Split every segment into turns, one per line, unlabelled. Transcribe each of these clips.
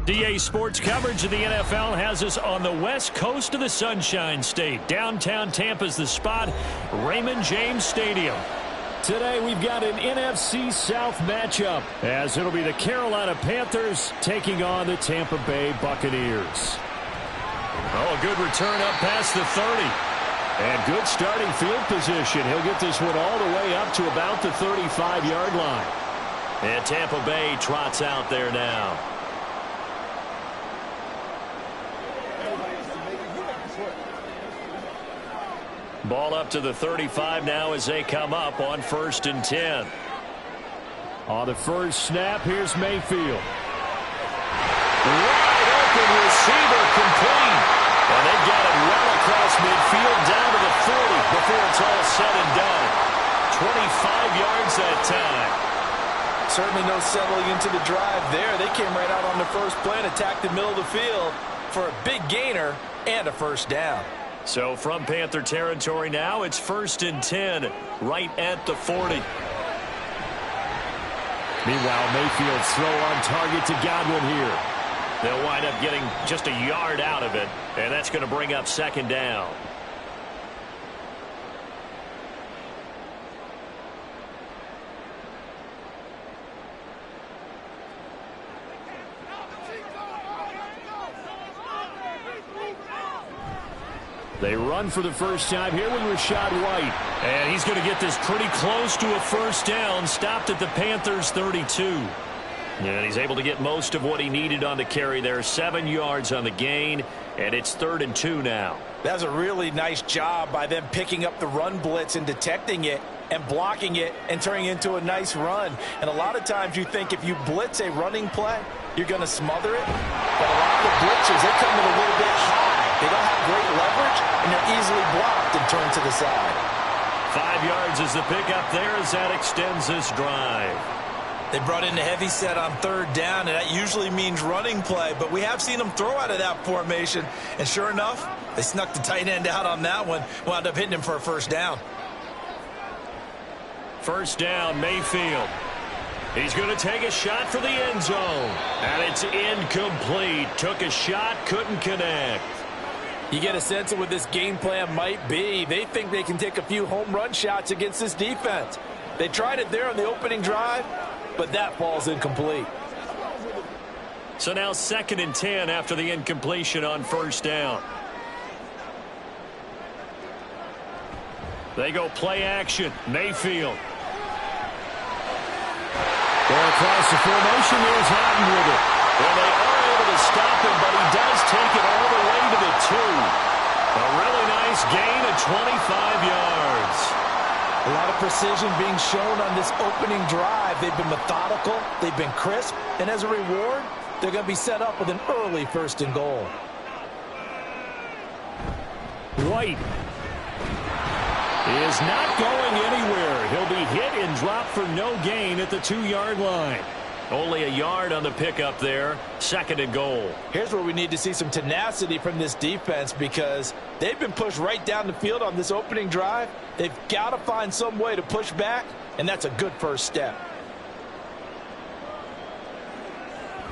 DA Sports coverage of the NFL has us on the west coast of the Sunshine State. Downtown Tampa's the spot, Raymond James Stadium. Today we've got an NFC South matchup, as it'll be the Carolina Panthers taking on the Tampa Bay Buccaneers. Oh, a good return up past the 30. And good starting field position. He'll get this one all the way up to about the 35-yard line. And Tampa Bay trots out there now. Ball up to the 35 now as they come up on 1st and 10. On the first snap, here's Mayfield. Wide open receiver complete. And they got it well across midfield down to the 40 before it's all said and done. 25 yards that time.
Certainly no settling into the drive there. They came right out on the first play and attacked the middle of the field for a big gainer and a first down.
So from Panther territory now, it's 1st and 10, right at the 40. Meanwhile, Mayfield's throw on target to Godwin here. They'll wind up getting just a yard out of it, and that's going to bring up 2nd down. They run for the first time here with Rashad White. And he's going to get this pretty close to a first down. Stopped at the Panthers' 32. And he's able to get most of what he needed on the carry there. 7 yards on the gain. And it's 3rd and 2 now.
That's a really nice job by them picking up the run blitz and detecting it and blocking it and turning it into a nice run. And a lot of times you think if you blitz a running play, you're going to smother it. But a lot of the blitzes, they come in a little bit high. They don't have great leverage, and they're easily blocked and turned to the side.
5 yards is the pickup there as that extends this drive.
They brought in the heavy set on 3rd down, and that usually means running play. But we have seen them throw out of that formation. And sure enough, they snuck the tight end out on that one. Wound up hitting him for a first down.
First down, Mayfield. He's going to take a shot for the end zone. And it's incomplete. Took a shot, couldn't connect.
You get a sense of what this game plan might be. They think they can take a few home run shots against this defense. They tried it there on the opening drive, but that falls incomplete.
So now 2nd and 10 after the incompletion on first down. They go play action. Mayfield. Going across the formation, there's Hatton with it. Well, they are able to stop him, but he does take it all the way to the 2. A really nice gain of 25 yards.
A lot of precision being shown on this opening drive. They've been methodical, they've been crisp, and as a reward, they're going to be set up with an early 1st and goal.
White is not going anywhere. He'll be hit and dropped for no gain at the 2-yard line. Only a yard on the pickup there. 2nd and goal.
Here's where we need to see some tenacity from this defense because they've been pushed right down the field on this opening drive. They've got to find some way to push back, and that's a good first step.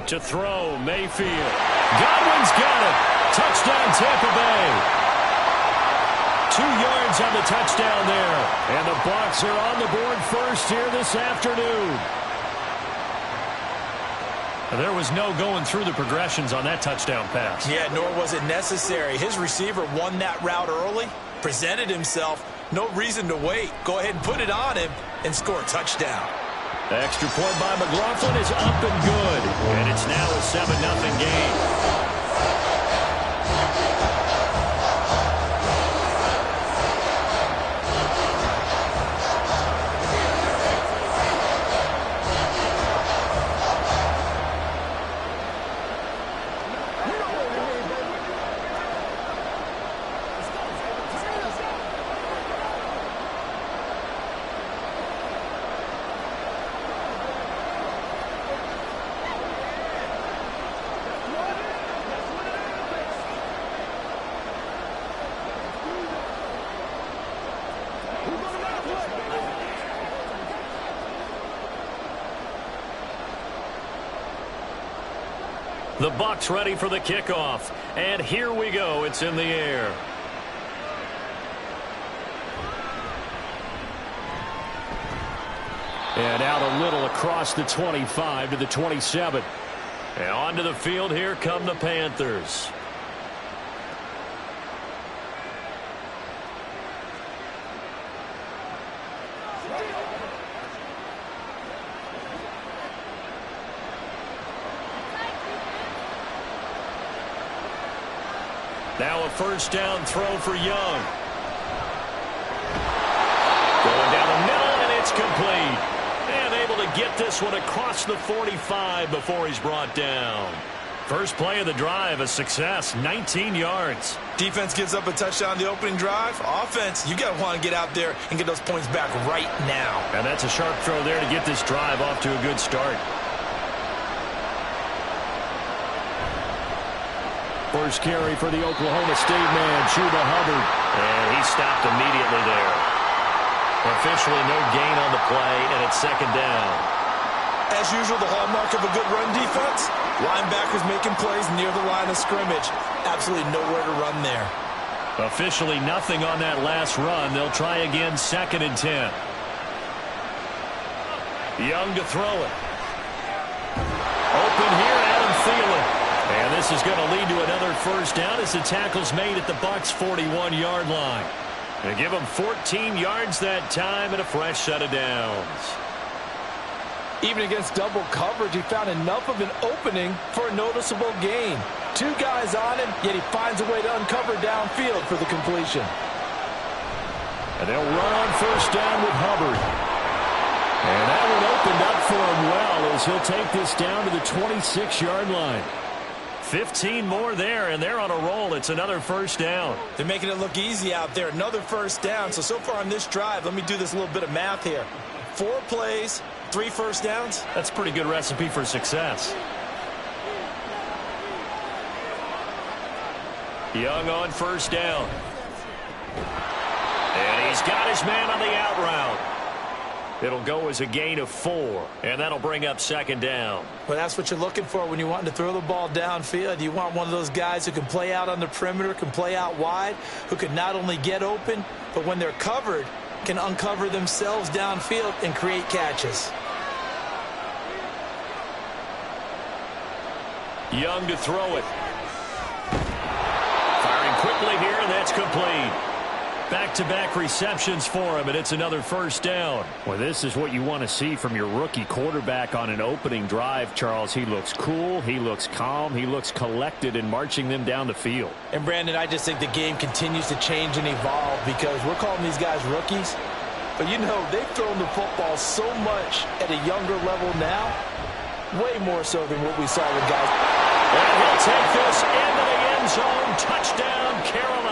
To throw, Mayfield. Godwin's got it. Touchdown, Tampa Bay. 2 yards on the touchdown there. And the Bucs are on the board first here this afternoon. There was no going through the progressions on that touchdown pass.
Yeah, nor was it necessary. His receiver won that route early, presented himself. No reason to wait. Go ahead and put it on him and score a touchdown.
Extra point by McLaughlin is up and good. And it's now a 7-0 game. The BUCS ready for the kickoff. And here we go. It's in the air. And out a little across the 25 to the 27. And onto the field, here come the Panthers. Now a first down throw for Young. Going down the middle, and it's complete. And able to get this one across the 45 before he's brought down. First play of the drive, a success, 19 yards.
Defense gives up a touchdown on the opening drive. Offense, you got to want to get out there and get those points back right now.
And that's a sharp throw there to get this drive off to a good start. First carry for the Oklahoma State man, Chuba Hubbard. And he stopped immediately there. Officially no gain on the play, and it's second down.
As usual, the hallmark of a good run defense, linebackers making plays near the line of scrimmage. Absolutely nowhere to run there.
Officially nothing on that last run. They'll try again, 2nd and 10. Young to throw it. Open here, Adam Thielen. And this is going to lead to another first down as the tackle's made at the BUCS 41-yard line. They give them 14 yards that time and a fresh set of downs.
Even against double coverage, he found enough of an opening for a noticeable gain. 2 guys on him, yet he finds a way to uncover downfield for the completion.
And they'll run on first down with Hubbard. And that one opened up for him well as he'll take this down to the 26-yard line. 15 more there, and they're on a roll. It's another first down.
They're making it look easy out there. Another first down. So far on this drive, let me do this little bit of math here. 4 plays, 3 first downs.
That's a pretty good recipe for success. Young on first down. And he's got his man on the out route. It'll go as a gain of 4, and that'll bring up second down.
Well, that's what you're looking for when you're wanting to throw the ball downfield. You want one of those guys who can play out on the perimeter, can play out wide, who can not only get open, but when they're covered, can uncover themselves downfield and create catches.
Young to throw it. Firing quickly here, and that's complete. Back-to-back receptions for him, and it's another first down. Well, this is what you want to see from your rookie quarterback on an opening drive, Charles. He looks cool, he looks calm, he looks collected in marching them down the field.
And, Brandon, I just think the game continues to change and evolve because we're calling these guys rookies. But, you know, they've thrown the football so much at a younger level now, way more so than what we saw with guys.
And he'll take this into the end zone. Touchdown, Carolina.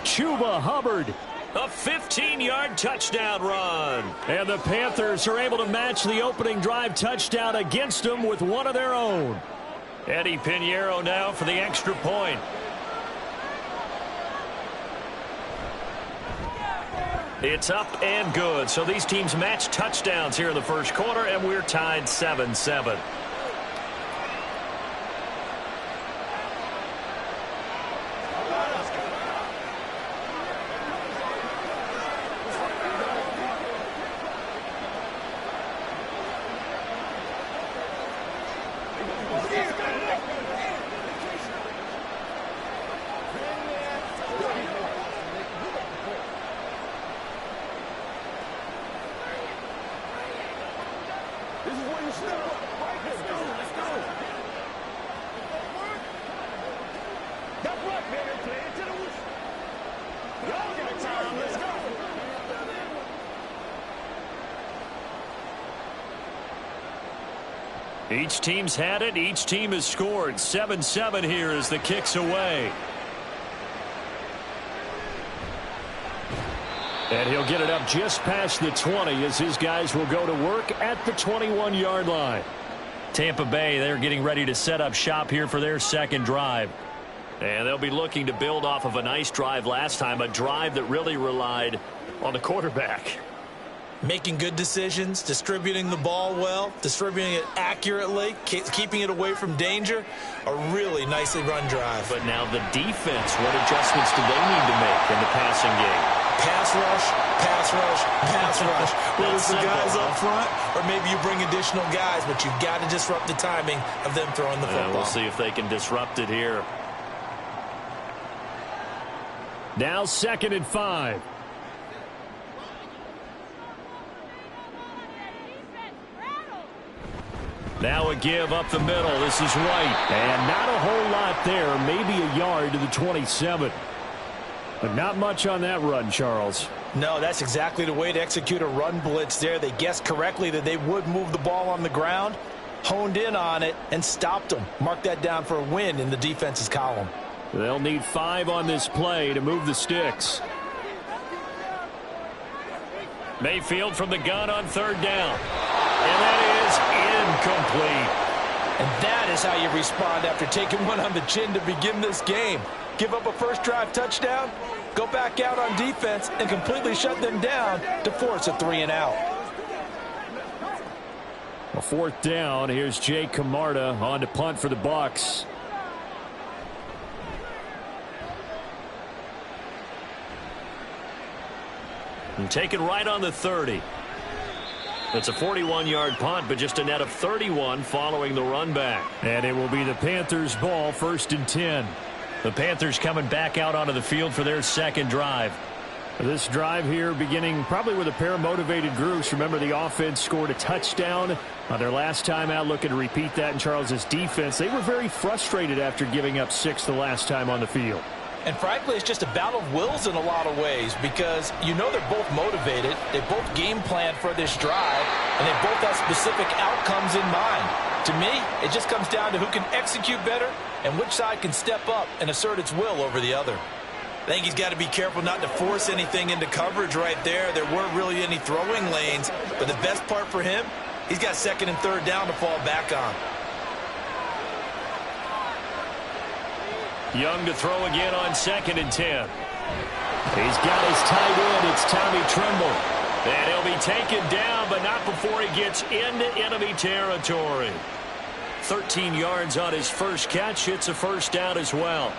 Chuba Hubbard, a 15-yard touchdown run. And the Panthers are able to match the opening drive touchdown against them with one of their own. Eddie Pinheiro now for the extra point. It's up and good. So these teams match touchdowns here in the first quarter, and we're tied 7-7. Each team's had it. Each team has scored. 7-7 here as the kick's away. And he'll get it up just past the 20 as his guys will go to work at the 21-yard line. Tampa Bay, they're getting ready to set up shop here for their second drive. And they'll be looking to build off of a nice drive last time, a drive that really relied on the quarterback.
Making good decisions, distributing the ball well, distributing it accurately, keeping it away from danger. A really nicely run drive.
But now the defense, what adjustments do they need to make in the passing game?
Pass rush, pass rush, pass rush. Whether it's the guys up front or maybe you bring additional guys, but you've got to disrupt the timing of them throwing the football.
We'll see if they can disrupt it here. Now 2nd and 5. Now a give up the middle. This is White. And not a whole lot there. Maybe a yard to the 27. But not much on that run, Charles.
No, that's exactly the way to execute a run blitz there. They guessed correctly that they would move the ball on the ground, honed in on it, and stopped them. Mark that down for a win in the defense's column.
They'll need 5 on this play to move the sticks. Mayfield from the gun on 3rd down. And that is incomplete.
And that is how you respond after taking one on the chin to begin this game. Give up a first drive touchdown, go back out on defense, and completely shut them down to force a 3-and-out.
A 4th down. Here's Jay Camarda on to punt for the Bucs. And taken right on the 30. It's a 41-yard punt, but just a net of 31 following the run back. And it will be the Panthers' ball, 1st and 10. The Panthers coming back out onto the field for their 2nd drive. This drive here beginning probably with a pair of motivated groups. Remember, the offense scored a touchdown on their last time out. Looking to repeat that in Charles's defense. They were very frustrated after giving up 6 the last time on the field.
And frankly, it's just a battle of wills in a lot of ways because you know they're both motivated. They both game plan for this drive, and they both have specific outcomes in mind. To me, it just comes down to who can execute better and which side can step up and assert its will over the other. I think he's got to be careful not to force anything into coverage right there. There weren't really any throwing lanes, but the best part for him, he's got 2nd and 3rd down to fall back on.
Young to throw again on 2nd and 10. He's got his tight end. It's Tommy Tremble. And he'll be taken down, but not before he gets into enemy territory. 13 yards on his first catch. It's a 1st down as well.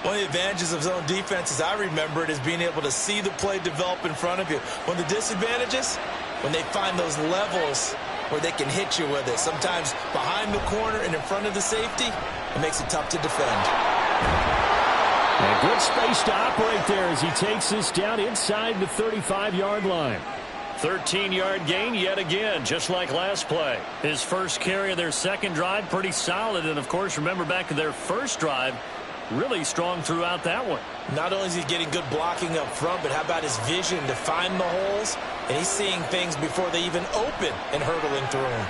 One of the advantages of zone defense, as I remember it, is being able to see the play develop in front of you. One of the disadvantages, when they find those levels where they can hit you with it. Sometimes behind the corner and in front of the safety, it makes it tough to defend.
A good space to operate there as he takes this down inside the 35-yard line. 13-yard gain yet again, just like last play. His first carry of their 2nd drive, pretty solid. And, of course, remember back to their first drive, really strong throughout that one.
Not only is he getting good blocking up front, but how about his vision to find the holes? And he's seeing things before they even open and hurtling through them.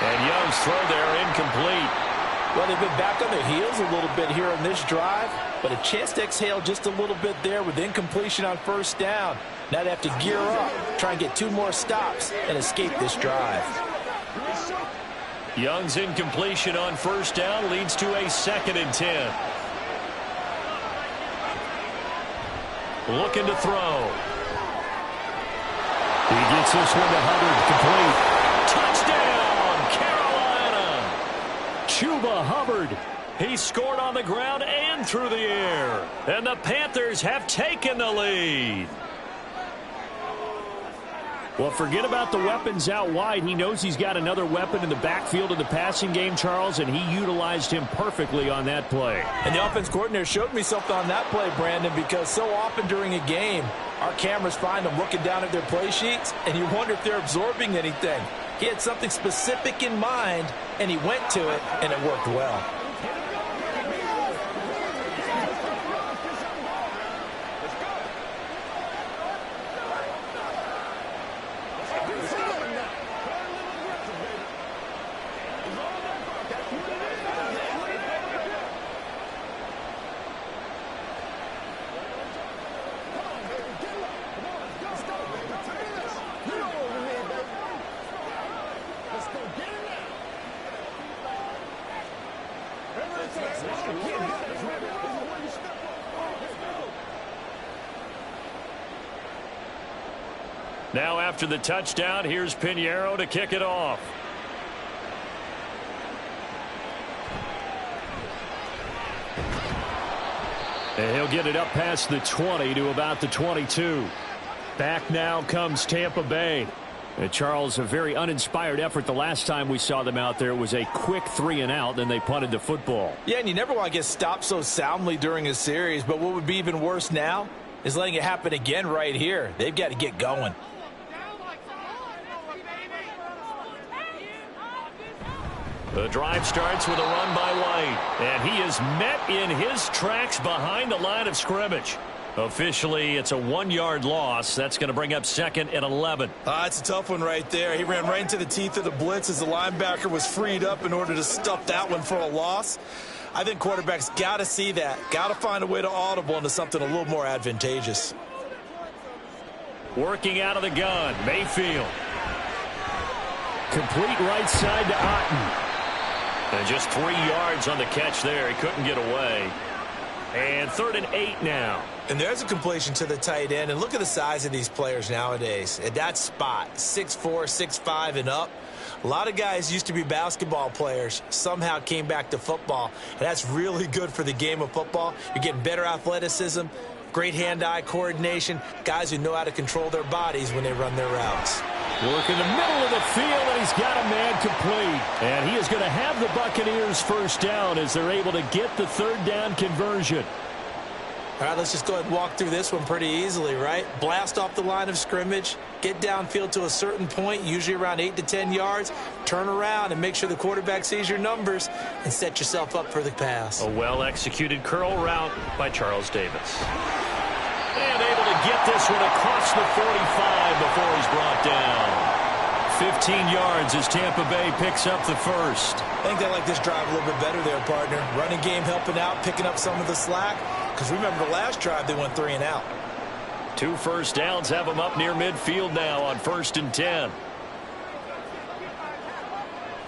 And Young's throw there incomplete.
Well, they've been back on their heels a little bit here on this drive, but a chance to exhale just a little bit there with incompletion on 1st down. Now they have to gear up, try and get 2 more stops and escape this drive.
Young's incompletion on 1st down leads to a 2nd and 10. Looking to throw. He gets this one to Hubbard, complete. Touchdown, Carolina. Chuba Hubbard. He scored on the ground and through the air. And the Panthers have taken the lead. Well, forget about the weapons out wide. He knows he's got another weapon in the backfield of the passing game, Charles, and he utilized him perfectly on that play.
And the offense coordinator showed me something on that play, Brandon, because so often during a game, our cameras find them looking down at their play sheets, and you wonder if they're absorbing anything. He had something specific in mind, and he went to it, and it worked well.
Now after the touchdown, here's Pinheiro to kick it off. And he'll get it up past the 20 to about the 22. Back now comes Tampa Bay. And Charles, a very uninspired effort. The last time we saw them out there, it was a quick 3-and-out, then they punted the football.
Yeah, and you never want to get stopped so soundly during a series, but what would be even worse now is letting it happen again right here. They've got to get going.
The drive starts with a run by White, and he is met in his tracks behind the line of scrimmage. Officially, it's a 1-yard loss. That's going to bring up 2nd and 11.
It's a tough one right there. He ran right into the teeth of the blitz as the linebacker was freed up in order to stuff that one for a loss. I think quarterbacks got to see that. Got to find a way to audible into something a little more advantageous.
Working out of the gun, Mayfield. Complete right side to Otten. And just 3 yards on the catch there. He couldn't get away. And 3rd and 8 now.
And there's a completion to the tight end. And look at the size of these players nowadays. At that spot, 6'4", 6'5", and up. A lot of guys used to be basketball players, somehow came back to football. And that's really good for the game of football. You're getting better athleticism, great hand-eye coordination, guys who know how to control their bodies when they run their routes.
Work in the middle of the field, and he's got a man complete. And he is going to have the Buccaneers first down as they're able to get the 3rd down conversion.
All right, let's just go ahead and walk through this one pretty easily, right? Blast off the line of scrimmage, get downfield to a certain point, usually around 8 to 10 yards, turn around and make sure the quarterback sees your numbers and set yourself up for the pass.
A well-executed curl route by Charles Davis. And able to get this one across the 45 before he's brought down. 15 yards as Tampa Bay picks up the first.
I think they like this drive a little bit better there, partner. Running game helping out, picking up some of the slack. Because remember, the last drive they went 3-and-out.
2 first downs have them up near midfield now on 1st and 10.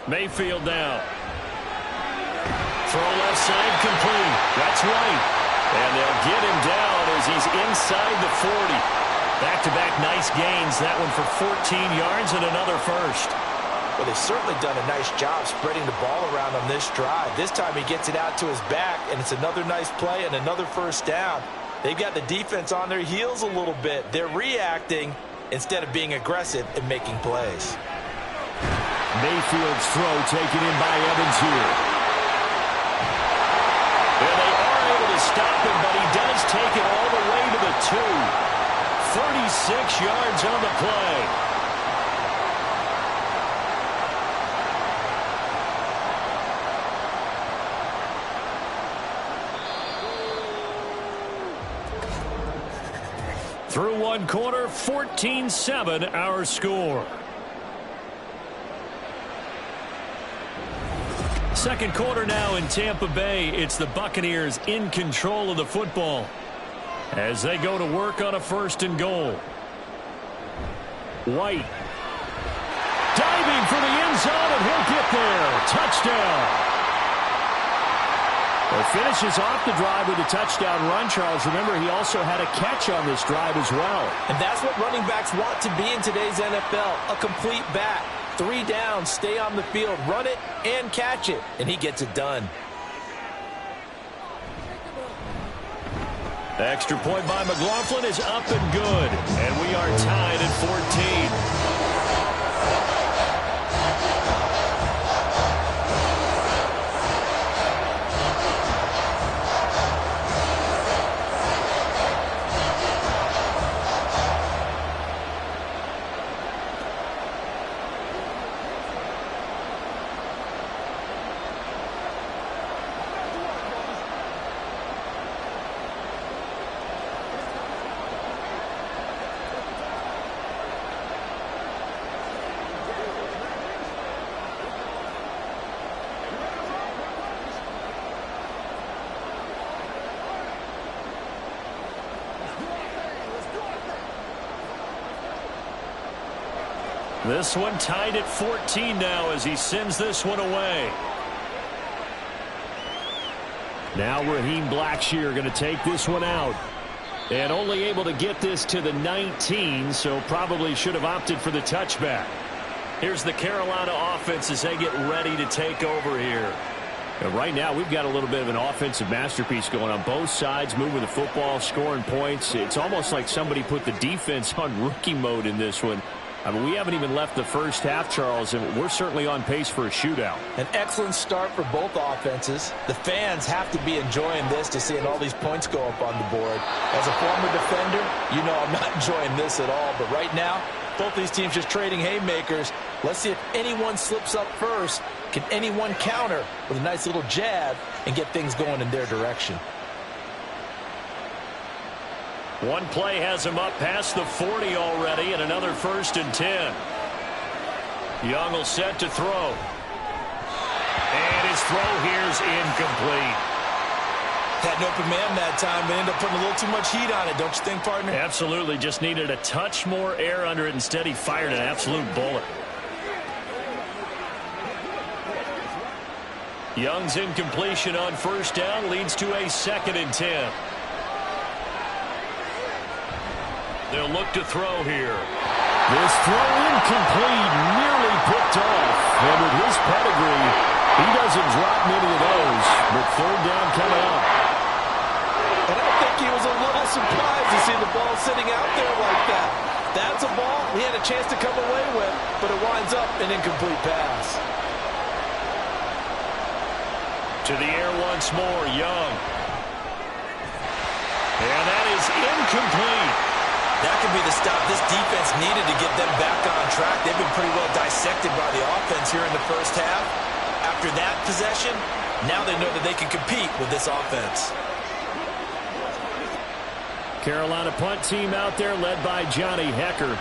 Mayfield now. Throw left side complete. That's White. And they'll get him down as he's inside the 40. Back-to-back nice gains. That one for 14 yards and another first.
Well, they've certainly done a nice job spreading the ball around on this drive. This time he gets it out to his back, and it's another nice play and another first down. They've got the defense on their heels a little bit. They're reacting instead of being aggressive and making plays.
Mayfield's throw taken in by Evans here. And they are able to stop him, but he does take it all the way to the 2. 36 yards on the play. Through one quarter, 14-7 our score. Second quarter now in Tampa Bay. It's the Buccaneers in control of the football as they go to work on a 1st and goal. White diving for the end zone, and he'll get there. Touchdown. Well, finishes off the drive with a touchdown run, Charles. Remember, he also had a catch on this drive as well.
And that's what running backs want to be in today's NFL, a complete back. 3 downs, stay on the field, run it, and catch it. And he gets it done.
Extra point by McLaughlin is up and good. And we are tied at 14. This one tied at 14 now as he sends this one away. Now Raheem Blackshear going to take this one out. And only able to get this to the 19, so probably should have opted for the touchback. Here's the Carolina offense as they get ready to take over here. And right now, we've got a little bit of an offensive masterpiece going on both sides, moving the football, scoring points. It's almost like somebody put the defense on rookie mode in this one. I mean, we haven't even left the first half, Charles, and we're certainly on pace for a shootout.
An excellent start for both offenses. The fans have to be enjoying this to seeing all these points go up on the board. As a former defender, you know I'm not enjoying this at all. But right now, both these teams just trading haymakers. Let's see if anyone slips up first. Can anyone counter with a nice little jab and get things going in their direction?
One play has him up past the 40 already, and another 1st and 10. Young will set to throw. And his throw here's incomplete.
Had an open man that time, but ended up putting a little too much heat on it, don't you think, partner?
Absolutely. Just needed a touch more air under it. Instead, he fired an absolute bullet. Young's incompletion on 1st down leads to a 2nd and 10. They'll look to throw here. This throw incomplete, nearly picked off. And with his pedigree, he doesn't drop many of those. But 3rd down coming up.
And I think he was a little surprised to see the ball sitting out there like that. That's a ball he had a chance to come away with, but it winds up an incomplete pass.
To the air once more, Young. And that is incomplete.
That could be the stop this defense needed to get them back on track. They've been pretty well dissected by the offense here in the first half. After that possession, now they know that they can compete with this offense.
Carolina punt team out there led by Johnny Hecker.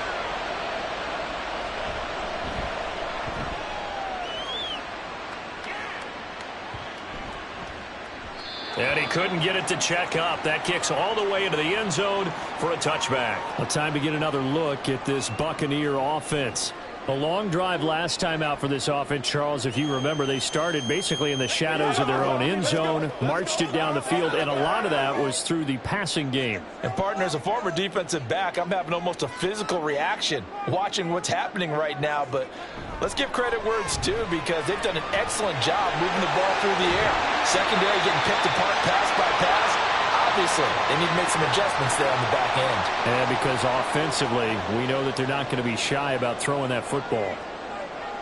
And he couldn't get it to check up. That kicks all the way into the end zone for a touchback. Well, time to get another look at this Buccaneer offense. A long drive last time out for this offense, Charles. If you remember, they started basically in the shadows of their own end zone, marched it down the field, and a lot of that was through the passing game.
And, partner, as a former defensive back, I'm having almost a physical reaction watching what's happening right now. But let's give credit where it's due, because they've done an excellent job moving the ball through the air. Secondary getting picked apart pass by pass. Obviously, they need to make some adjustments there on the back end.
And because offensively, we know that they're not going to be shy about throwing that football.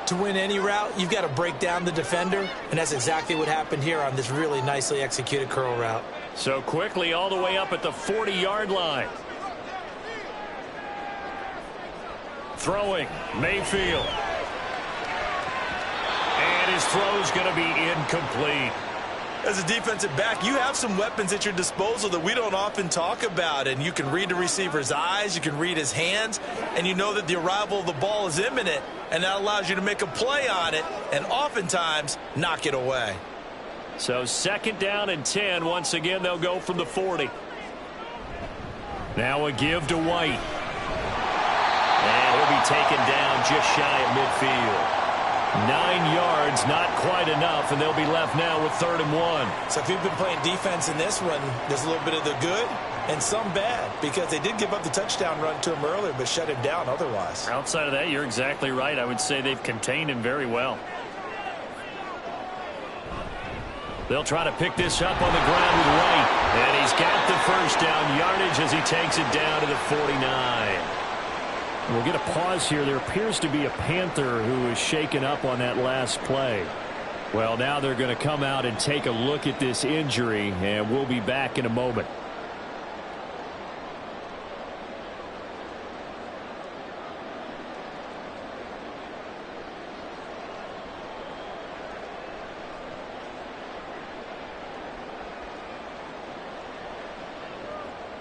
To win any route, you've got to break down the defender, and that's exactly what happened here on this really nicely executed curl route.
So quickly all the way up at the 40-yard line. Throwing, Mayfield. And his throw's going to be incomplete.
As a defensive back, you have some weapons at your disposal that we don't often talk about, and you can read the receiver's eyes, you can read his hands, and you know that the arrival of the ball is imminent, and that allows you to make a play on it and oftentimes knock it away.
So 2nd down and 10. Once again, they'll go from the 40. Now a give to White. And he'll be taken down just shy of midfield. 9 yards, not quite enough, and they'll be left now with 3rd and 1.
So if you've been playing defense in this one, there's a little bit of the good and some bad, because they did give up the touchdown run to him earlier, but shut him down otherwise.
Outside of that, you're exactly right. I would say they've contained him very well. They'll try to pick this up on the ground with White, and he's got the 1st down yardage as he takes it down to the 49. We'll get a pause here. There appears to be a Panther who is shaken up on that last play. Well, now they're going to come out and take a look at this injury, and we'll be back in a moment.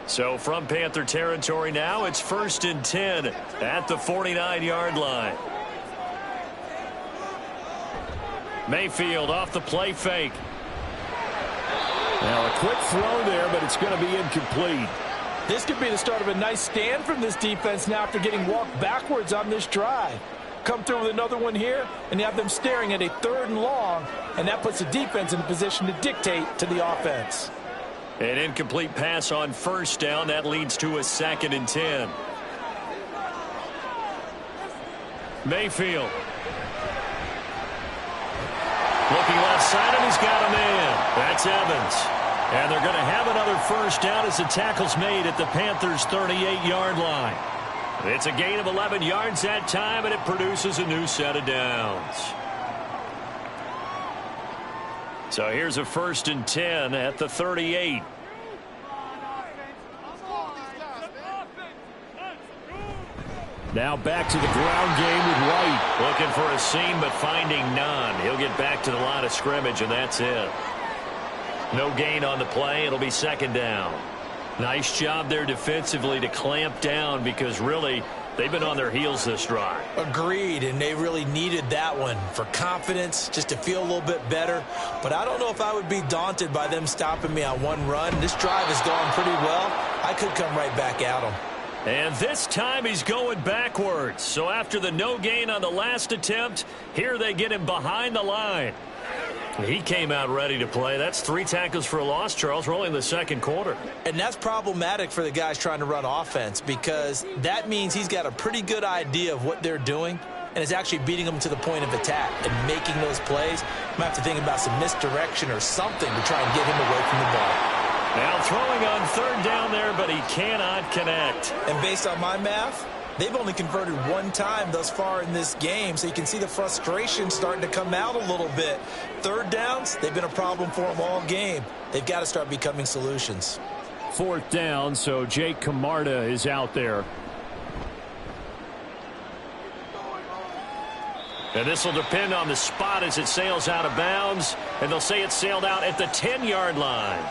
So from Panther territory now, it's 1st and 10 at the 49-yard line. Mayfield off the play fake. Now a quick throw there, but it's going to be incomplete.
This could be the start of a nice stand from this defense now after getting walked backwards on this drive. Come through with another one here, and you have them staring at a 3rd and long, and that puts the defense in a position to dictate to the offense.
An incomplete pass on first down. That leads to a 2nd and 10. Mayfield. Looking left side, and he's got a man. That's Evans. And they're going to have another first down as the tackle's made at the Panthers' 38-yard line. It's a gain of 11 yards that time, and it produces a new set of downs. So here's a 1st and 10 at the 38. Now back to the ground game with White. Looking for a seam, but finding none. He'll get back to the line of scrimmage, and that's it. No gain on the play. It'll be 2nd down. Nice job there defensively to clamp down because really they've been on their heels this drive.
Agreed, and they really needed that one for confidence, just to feel a little bit better. But I don't know if I would be daunted by them stopping me on one run. This drive has gone pretty well. I could come right back at them.
And this time he's going backwards. So after the no gain on the last attempt, here they get him behind the line. He came out ready to play. That's 3 tackles for a loss, Charles. We're only in the 2nd quarter.
And that's problematic for the guys trying to run offense because that means he's got a pretty good idea of what they're doing and is actually beating them to the point of attack and making those plays. Might have to think about some misdirection or something to try and get him away from the ball.
Now throwing on 3rd down there, but he cannot connect.
And based on my math, they've only converted 1 time thus far in this game, so you can see the frustration starting to come out a little bit. 3rd downs, they've been a problem for them all game. They've got to start becoming solutions.
4th down, so Jake Camarda is out there. And this will depend on the spot as it sails out of bounds, and they'll say it sailed out at the 10-yard line.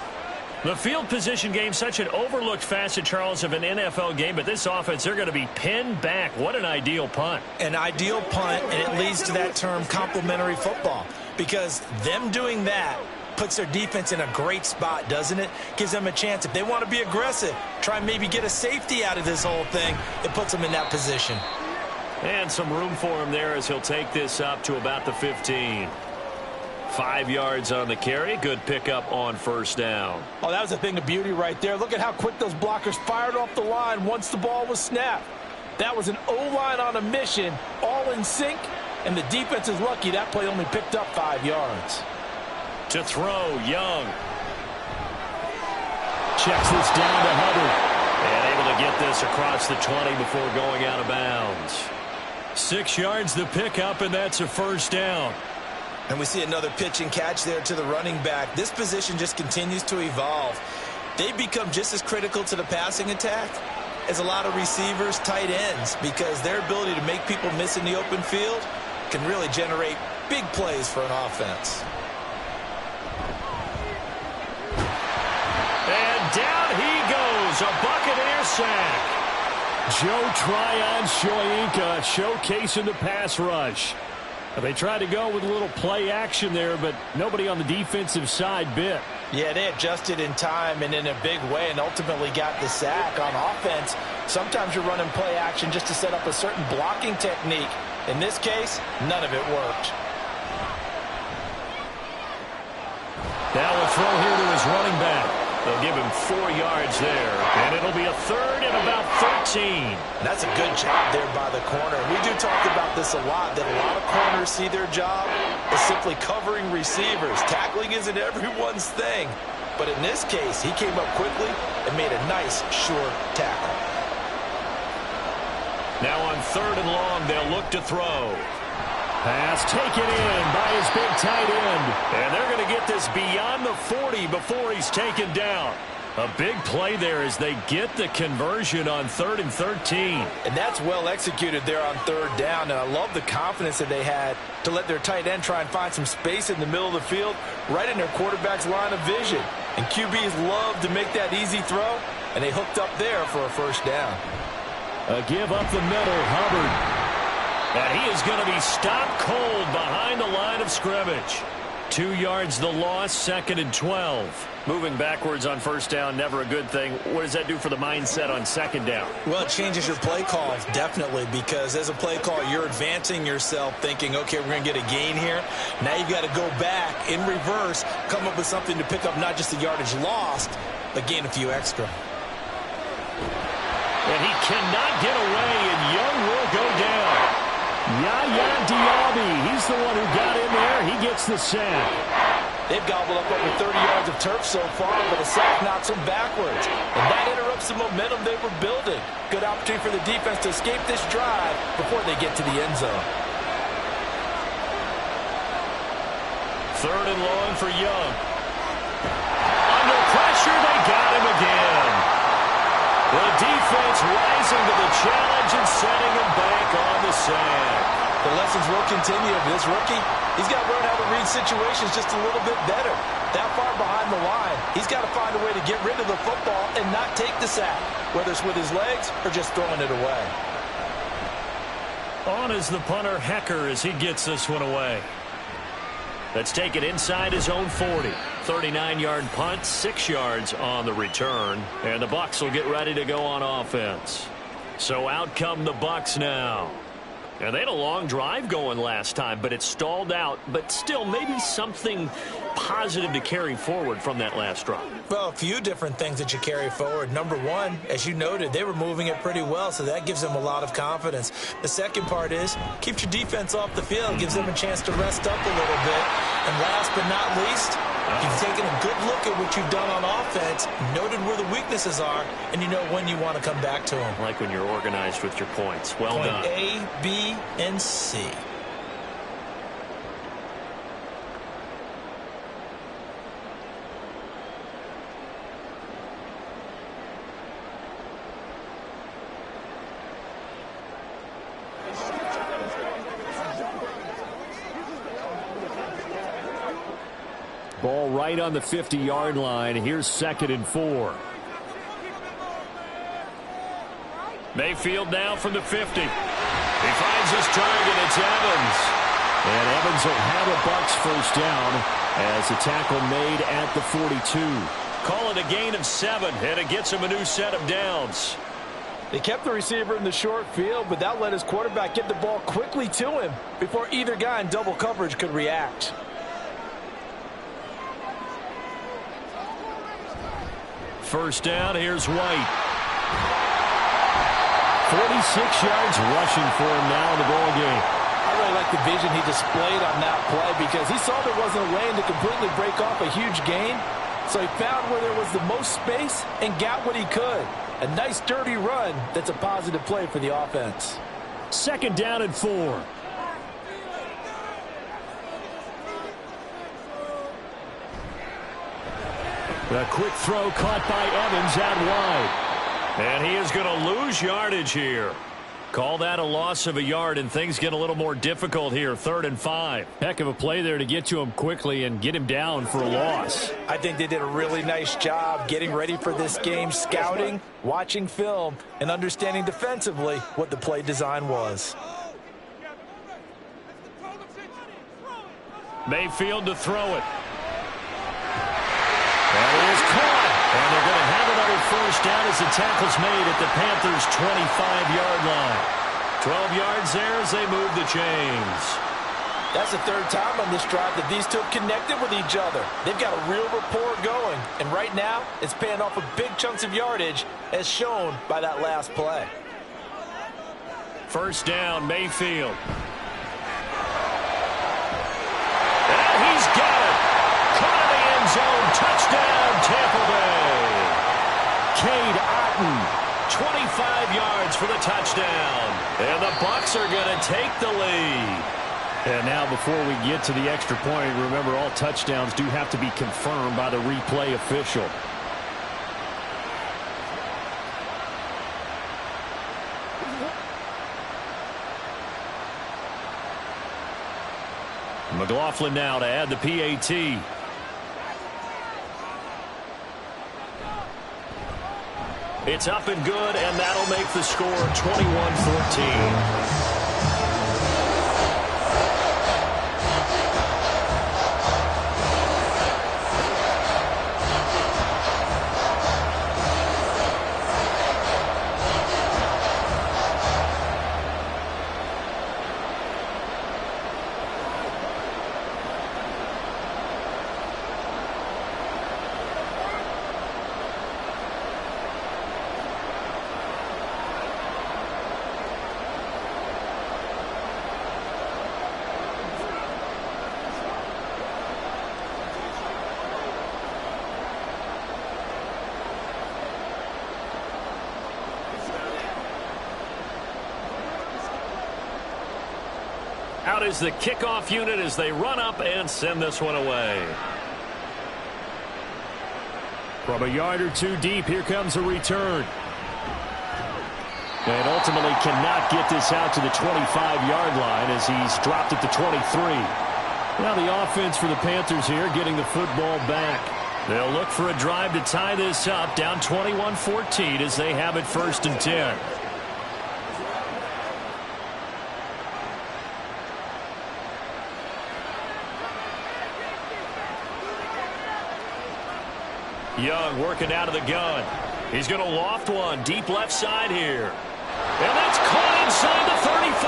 The field position game, such an overlooked facet, Charles, of an NFL game, but this offense, they're going to be pinned back. What an ideal punt.
An ideal punt, and it leads to that term complementary football, because them doing that puts their defense in a great spot, doesn't it? Gives them a chance. If they want to be aggressive, try and maybe get a safety out of this whole thing, it puts them in that position.
And some room for him there as he'll take this up to about the 15. 5 yards on the carry. Good pickup on 1st down.
Oh, that was a thing of beauty right there. Look at how quick those blockers fired off the line once the ball was snapped. That was an O-line on a mission, all in sync, and the defense is lucky that play only picked up 5 yards.
To throw, Young. Checks this down to Hubbard. And able to get this across the 20 before going out of bounds. 6 yards the pickup, and that's a 1st down.
And we see another pitch and catch there to the running back. This position just continues to evolve. They become just as critical to the passing attack as a lot of receivers, tight ends, because their ability to make people miss in the open field can really generate big plays for an offense.
And down he goes, a Buccaneer sack. Joe Tryon-Shoyinka showcasing the pass rush. They tried to go with a little play action there, but nobody on the defensive side bit.
Yeah, they adjusted in time and in a big way and ultimately got the sack. On offense, sometimes you're running play action just to set up a certain blocking technique. In this case, none of it worked.
Now a throw here to his running back. They'll give him 4 yards there, and it'll be a 3rd and about 13.
And that's a good job there by the corner. We do talk about this a lot, that a lot of corners see their job as simply covering receivers. Tackling isn't everyone's thing. But in this case, he came up quickly and made a nice, short tackle.
Now on 3rd and long, they'll look to throw. Pass taken in by his big tight end. And they're going to get this beyond the 40 before he's taken down. A big play there as they get the conversion on 3rd and 13.
And that's well executed there on 3rd down. And I love the confidence that they had to let their tight end try and find some space in the middle of the field, right in their quarterback's line of vision. And QBs love to make that easy throw, and they hooked up there for a 1st down.
A give up the middle, Hubbard. And he is going to be stopped cold behind the line of scrimmage. 2 yards the loss, 2nd and 12. Moving backwards on first down, never a good thing. What does that do for the mindset on 2nd down?
Well, it changes your play call, definitely, because as a play call, you're advancing yourself thinking, okay, we're going to get a gain here. Now you've got to go back in reverse, come up with something to pick up not just the yardage lost, but gain a few extra.
And he cannot get away, and Young will go down. Yaya Diaby, he's the one who got in there. He gets the sack.
They've gobbled up over 30 yards of turf so far, but a sack knocks them backwards. And that interrupts the momentum they were building. Good opportunity for the defense to escape this drive before they get to the end zone.
3rd and long for Young. Under pressure, they got him again. The defense rising to the challenge and setting him back on the sack.
The lessons will continue of this rookie. He's got to learn how to read situations just a little bit better. That far behind the line, he's got to find a way to get rid of the football and not take the sack, whether it's with his legs or just throwing it away.
On is the punter, Hecker, as he gets this one away. Let's take it inside his own 40. 39-yard punt, 6 yards on the return. And the Bucs will get ready to go on offense. So out come the Bucs now. And they had a long drive going last time, but it stalled out. But still, maybe something positive to carry forward from that last drive.
Well, a few different things that you carry forward. Number one, as you noted, they were moving it pretty well, so that gives them a lot of confidence. The second part is, keeps your defense off the field, gives them a chance to rest up a little bit. And last but not least, you've taken a good look at what you've done on offense, noted where the weaknesses are, and you know when you want to come back to them.
Like when you're organized with your points. Well done.
Point A, B, and C.
Ball right on the 50-yard line. Here's 2nd and 4. Mayfield now from the 50. He finds his target. It's Evans. And Evans will have a Bucs first down as the tackle made at the 42. Call it a gain of 7, and it gets him a new set of downs.
They kept the receiver in the short field, but that let his quarterback get the ball quickly to him before either guy in double coverage could react.
First down, here's White. 46 yards rushing for him now in the ball game.
I really like the vision he displayed on that play because he saw there wasn't a lane to completely break off a huge gain. So he found where there was the most space and got what he could. A nice dirty run that's a positive play for the offense.
2nd down and 4. A quick throw caught by Evans out wide. And he is going to lose yardage here. Call that a loss of a yard, and things get a little more difficult here. 3rd and 5. Heck of a play there to get to him quickly and get him down for a loss.
I think they did a really nice job getting ready for this game, scouting, watching film, and understanding defensively what the play design was.
Mayfield to throw it. That is caught. And they're going to have another first down as the tackle's made at the Panthers' 25-yard line. 12 yards there as they move the chains. That's the 3rd time on this drive that these two connected with each other. They've got a real rapport going. And right now, it's paying off with big chunks of yardage as shown by that last play. First down, Mayfield. And he's got it. Caught in the end zone. Touchdown, Tampa Bay. Cade Otton, 25 yards for the touchdown. And the Bucs are going to take the lead. And now before we get to the extra point, remember all touchdowns do have to be confirmed by the replay official. McLaughlin now to add the PAT. It's up and good, and that'll make the score 21-14. out is the kickoff unit as they run up and send this one away. From a yard or two deep, here comes a return. And ultimately cannot get this out to the 25-yard line as he's dropped it to 23. Now the offense for the Panthers here getting the football back. They'll look for a drive to tie this up, down 21-14 as they have it 1st and 10. Young working out of the gun. He's going to loft one deep left side here. And that's caught inside the 35.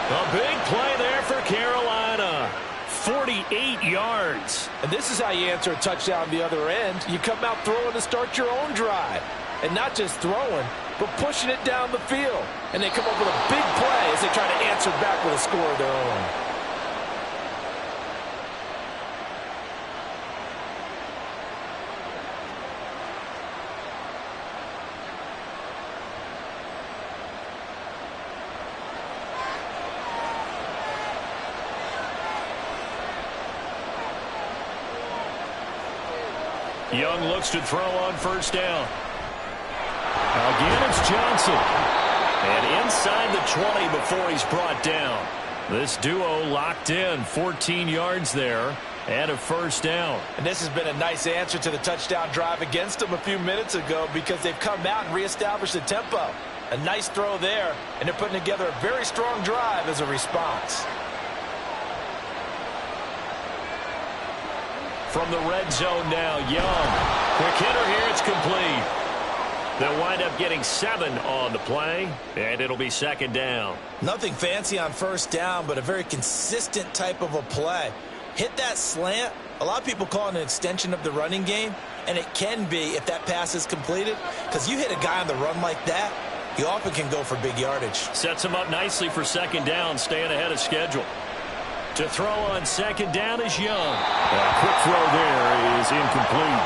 A big play there for Carolina. 48 yards.
And this is how you answer a touchdown the other end. You come out throwing to start your own drive. And not just throwing, but pushing it down the field. And they come up with a big play as they try to answer back with a score of their own.
Young looks to throw on 1st down. Again, it's Johnson. And inside the 20 before he's brought down. This duo locked in, 14 yards there, and a 1st down. And this has been a nice answer to the touchdown drive against them a few minutes ago because they've come out and reestablished the tempo. A nice throw there, and they're putting together a very strong drive as a response. From the red zone now, Young. Quick hitter here, it's complete. They'll wind up getting 7 on the play, and it'll be 2nd down. Nothing fancy on 1st down, but a very consistent type of a play. Hit that slant. A lot of people call it an extension of the running game, and it can be if that pass is completed, because you hit a guy on the run like that, he often can go for big yardage. Sets him up nicely for 2nd down, staying ahead of schedule. To throw on 2nd down is Young. A quick throw there is incomplete.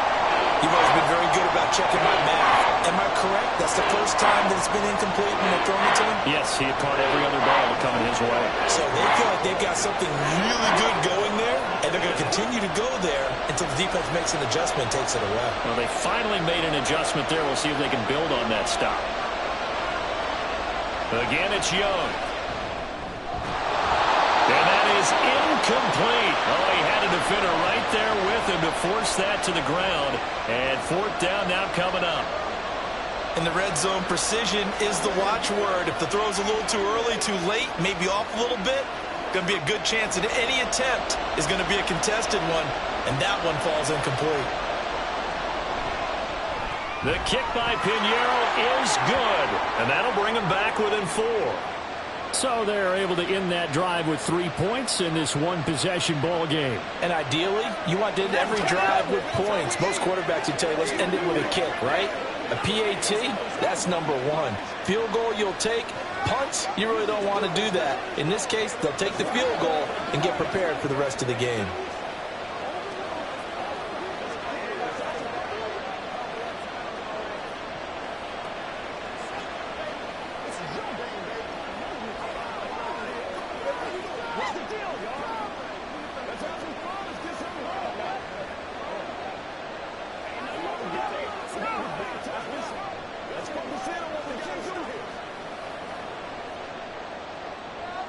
You've always been very good about checking my math. Am I correct? That's the first time that it's been incomplete when they've thrown it to him? Yes, he had caught every other ball coming his way. So they feel like they've got something really good going there, and they're going to continue to go there until the defense makes an adjustment and takes it away. Well, they finally made an adjustment there. We'll see if they can build on that stop. Again, it's Young. And that is incomplete. Oh, he had a defender right there with him to force that to the ground. And 4th down now coming up. In the red zone, precision is the watchword. If the throw's a little too early, too late, maybe off a little bit, going to be a good chance that any attempt is going to be a contested one. And that one falls incomplete. The kick by Pinheiro is good. And that'll bring him back within 4. So they're able to end that drive with 3 points in this one-possession ball game. And ideally, you want to end every drive with points. Most quarterbacks would tell you, let's end it with a kick, right? A PAT, that's number 1. Field goal you'll take. Punts, you really don't want to do that. In this case, they'll take the field goal and get prepared for the rest of the game.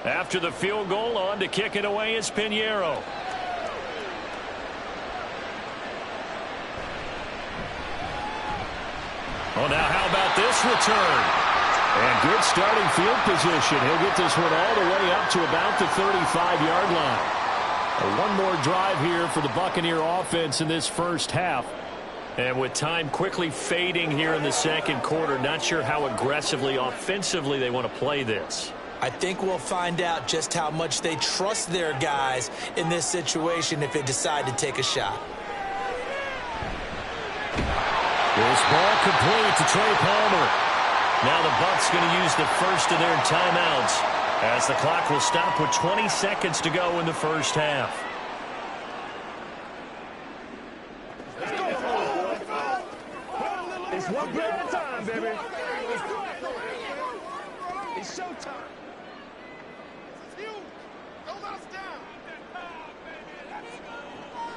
After the field goal, on to kick it away is Pinheiro. Oh, now how about this return? And good starting field position. He'll get this one all the way up to about the 35-yard line. One more drive here for the Buccaneer offense in this 1st half. And with time quickly fading here in the 2nd quarter, not sure how aggressively, offensively they want to play this. I think we'll find out just how much they trust their guys in this situation if they decide to take a shot. This ball complete to Trey Palmer. Now the Bucs going to use the first of their timeouts as the clock will stop with 20 seconds to go in the 1st half.
It's one play at a time, baby. It's showtime.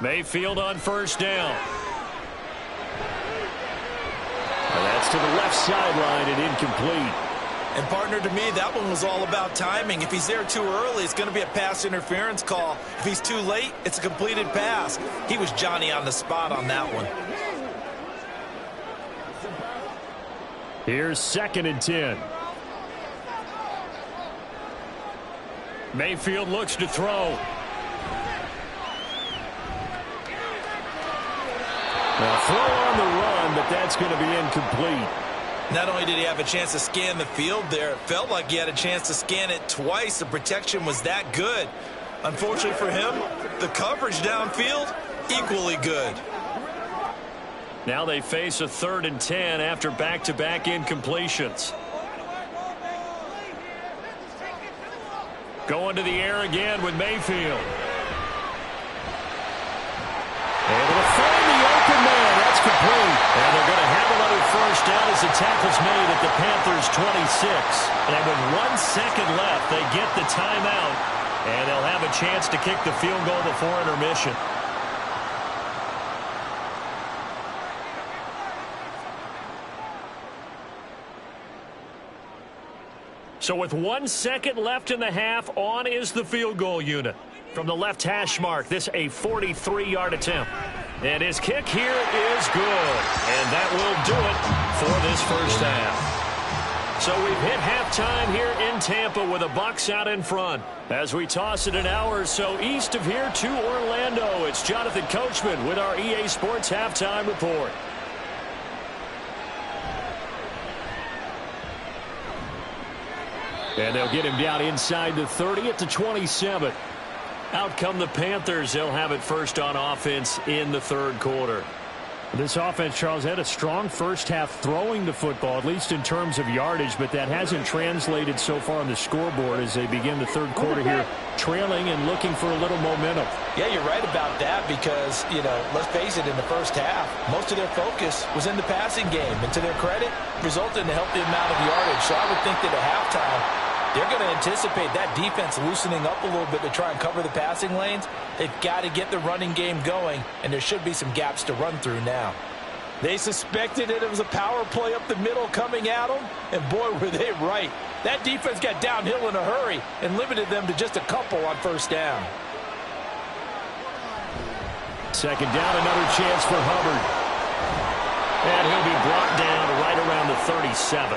Mayfield on first down. And that's to the left sideline and incomplete.
And partner, to me, that one was all about timing. If he's there too early, it's going to be a pass interference call. If he's too late, it's a completed pass. He was Johnny on the spot on that one.
Here's 2nd and 10. Mayfield looks to throw. Now throw on the run, but that's going to be incomplete.
Not only did he have a chance to scan the field there, it felt like he had a chance to scan it twice. The protection was that good. Unfortunately for him, the coverage downfield, equally good.
Now they face a 3rd and 10 after back-to-back incompletions. Going to the air again with Mayfield. Able to find the open man. That's complete. And they're going to have another first down as the tackle's made at the Panthers' 26. And with 1 second left, they get the timeout. And they'll have a chance to kick the field goal before intermission. So with 1 second left in the half, on is the field goal unit. From the left hash mark, this a 43-yard attempt. And his kick here is good. And that will do it for this first half. So we've hit halftime here in Tampa with the Bucs out in front. As we toss it an hour or so east of here to Orlando, it's Jonathan Coachman with our EA Sports Halftime Report. And they'll get him down inside the 30 at the 27. Out come the Panthers. They'll have it first on offense in the 3rd quarter. This offense, Charles, had a strong first half throwing the football, at least in terms of yardage, but that hasn't translated so far on the scoreboard as they begin the 3rd quarter here, trailing and looking for a little momentum.
Yeah, you're right about that because, let's face it, in the first half, most of their focus was in the passing game. And to their credit, resulted in a healthy amount of yardage. So I would think that at halftime, they're going to anticipate that defense loosening up a little bit to try and cover the passing lanes. They've got to get the running game going, and there should be some gaps to run through now. They suspected that it was a power play up the middle coming at them, and boy, were they right. That defense got downhill in a hurry and limited them to just a couple on first down.
2nd down, another chance for Hubbard. And he'll be brought down right around the 37.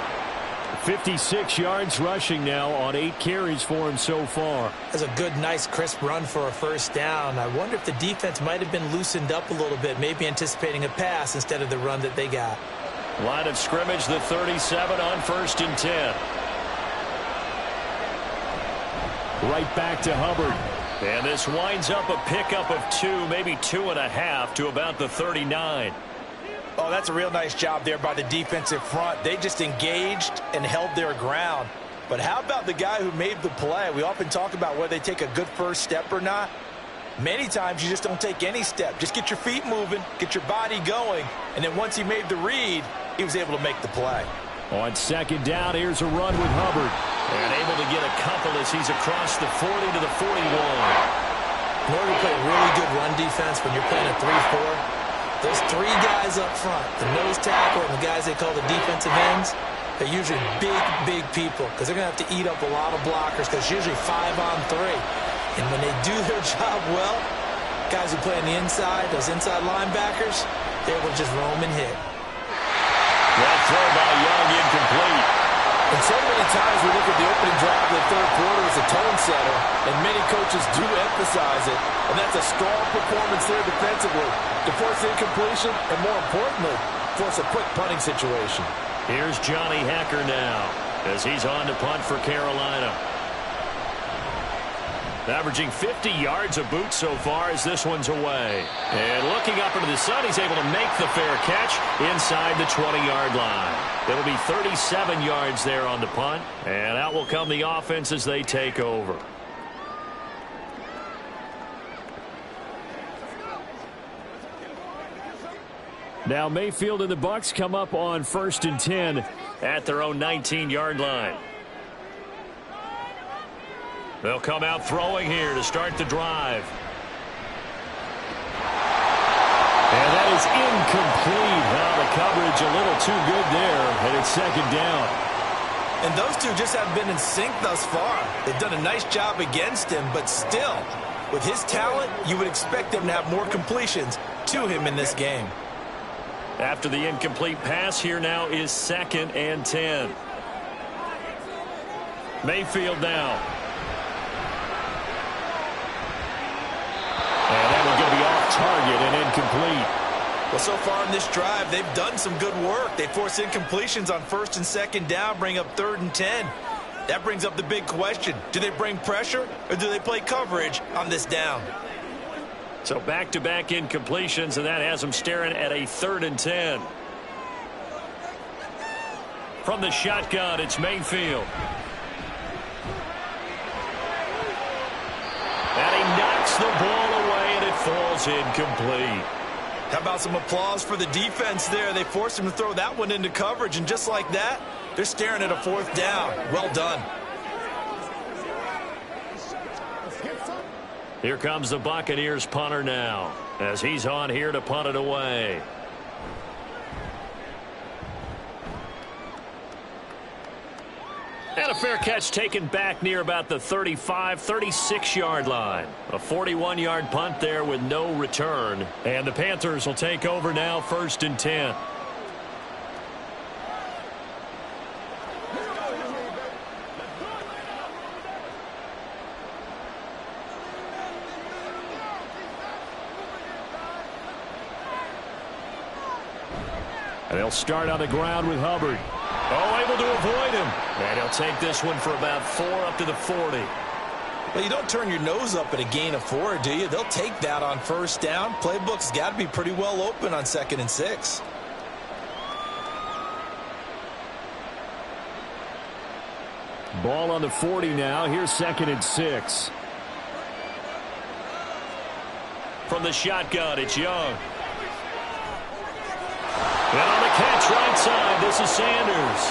56 yards rushing now on 8 carries for him so far.
That's a good, nice, crisp run for a first down. I wonder if the defense might have been loosened up a little bit, maybe anticipating a pass instead of the run that they got.
Line of scrimmage, the 37 on 1st and 10. Right back to Hubbard. And this winds up a pickup of 2, maybe 2.5 to about the 39.
Oh, that's a real nice job there by the defensive front. They just engaged and held their ground. But how about the guy who made the play? We often talk about whether they take a good first step or not. Many times you just don't take any step. Just get your feet moving, get your body going, and then once he made the read, he was able to make the play.
On 2nd down, here's a run with Hubbard. And able to get a couple as he's across the 40 to the 41.
In order to play really good run defense when you're playing a 3-4, those 3 guys up front, the nose tackle and the guys they call the defensive ends, they're usually big people because they're going to have to eat up a lot of blockers because it's usually 5 on 3. And when they do their job well, guys who play on the inside, those inside linebackers, they're able to just roam and hit.
That throw by Young incomplete.
And so many times we look at the opening drive of the 3rd quarter as a tone setter, and many coaches do emphasize it, and that's a strong performance there defensively to force incompletion and, more importantly, force a quick punting situation.
Here's Johnny Hacker now as he's on to punt for Carolina. Averaging 50 yards a boot so far as this one's away. And looking up into the sun, he's able to make the fair catch inside the 20-yard line. It'll be 37 yards there on the punt. And out will come the offense as they take over. Now Mayfield and the Bucs come up on 1st and 10 at their own 19-yard line. They'll come out throwing here to start the drive. And that is incomplete. Now the coverage a little too good there, and it's second down.
And those two just haven't been in sync thus far. They've done a nice job against him, but still, with his talent, you would expect them to have more completions to him in this game.
After the incomplete pass, here now is 2nd and 10. Mayfield now. And that'll get me off target and incomplete.
Well, so far in this drive, they've done some good work. They force incompletions on 1st and 2nd down, bring up 3rd and 10. That brings up the big question. Do they bring pressure or do they play coverage on this down?
So back-to-back incompletions, and that has them staring at a 3rd and 10. From the shotgun, it's Mayfield. And he knocks the ball away, and it falls incomplete.
How about some applause for the defense there? They forced him to throw that one into coverage, and just like that, they're staring at a 4th down. Well done.
Here comes the Buccaneers punter now, as he's on here to punt it away. And a fair catch taken back near about the 35, 36-yard line. A 41-yard punt there with no return. And the Panthers will take over now, 1st and 10. And they'll start on the ground with Hubbard. Oh, able to avoid him. And he'll take this one for about 4 up to the 40.
Well, you don't turn your nose up at a gain of 4, do you? They'll take that on 1st down. Playbook's got to be pretty well open on 2nd and 6.
Ball on the 40 now. Here's 2nd and 6. From the shotgun, it's Young. And on the catch right side, this is Sanders.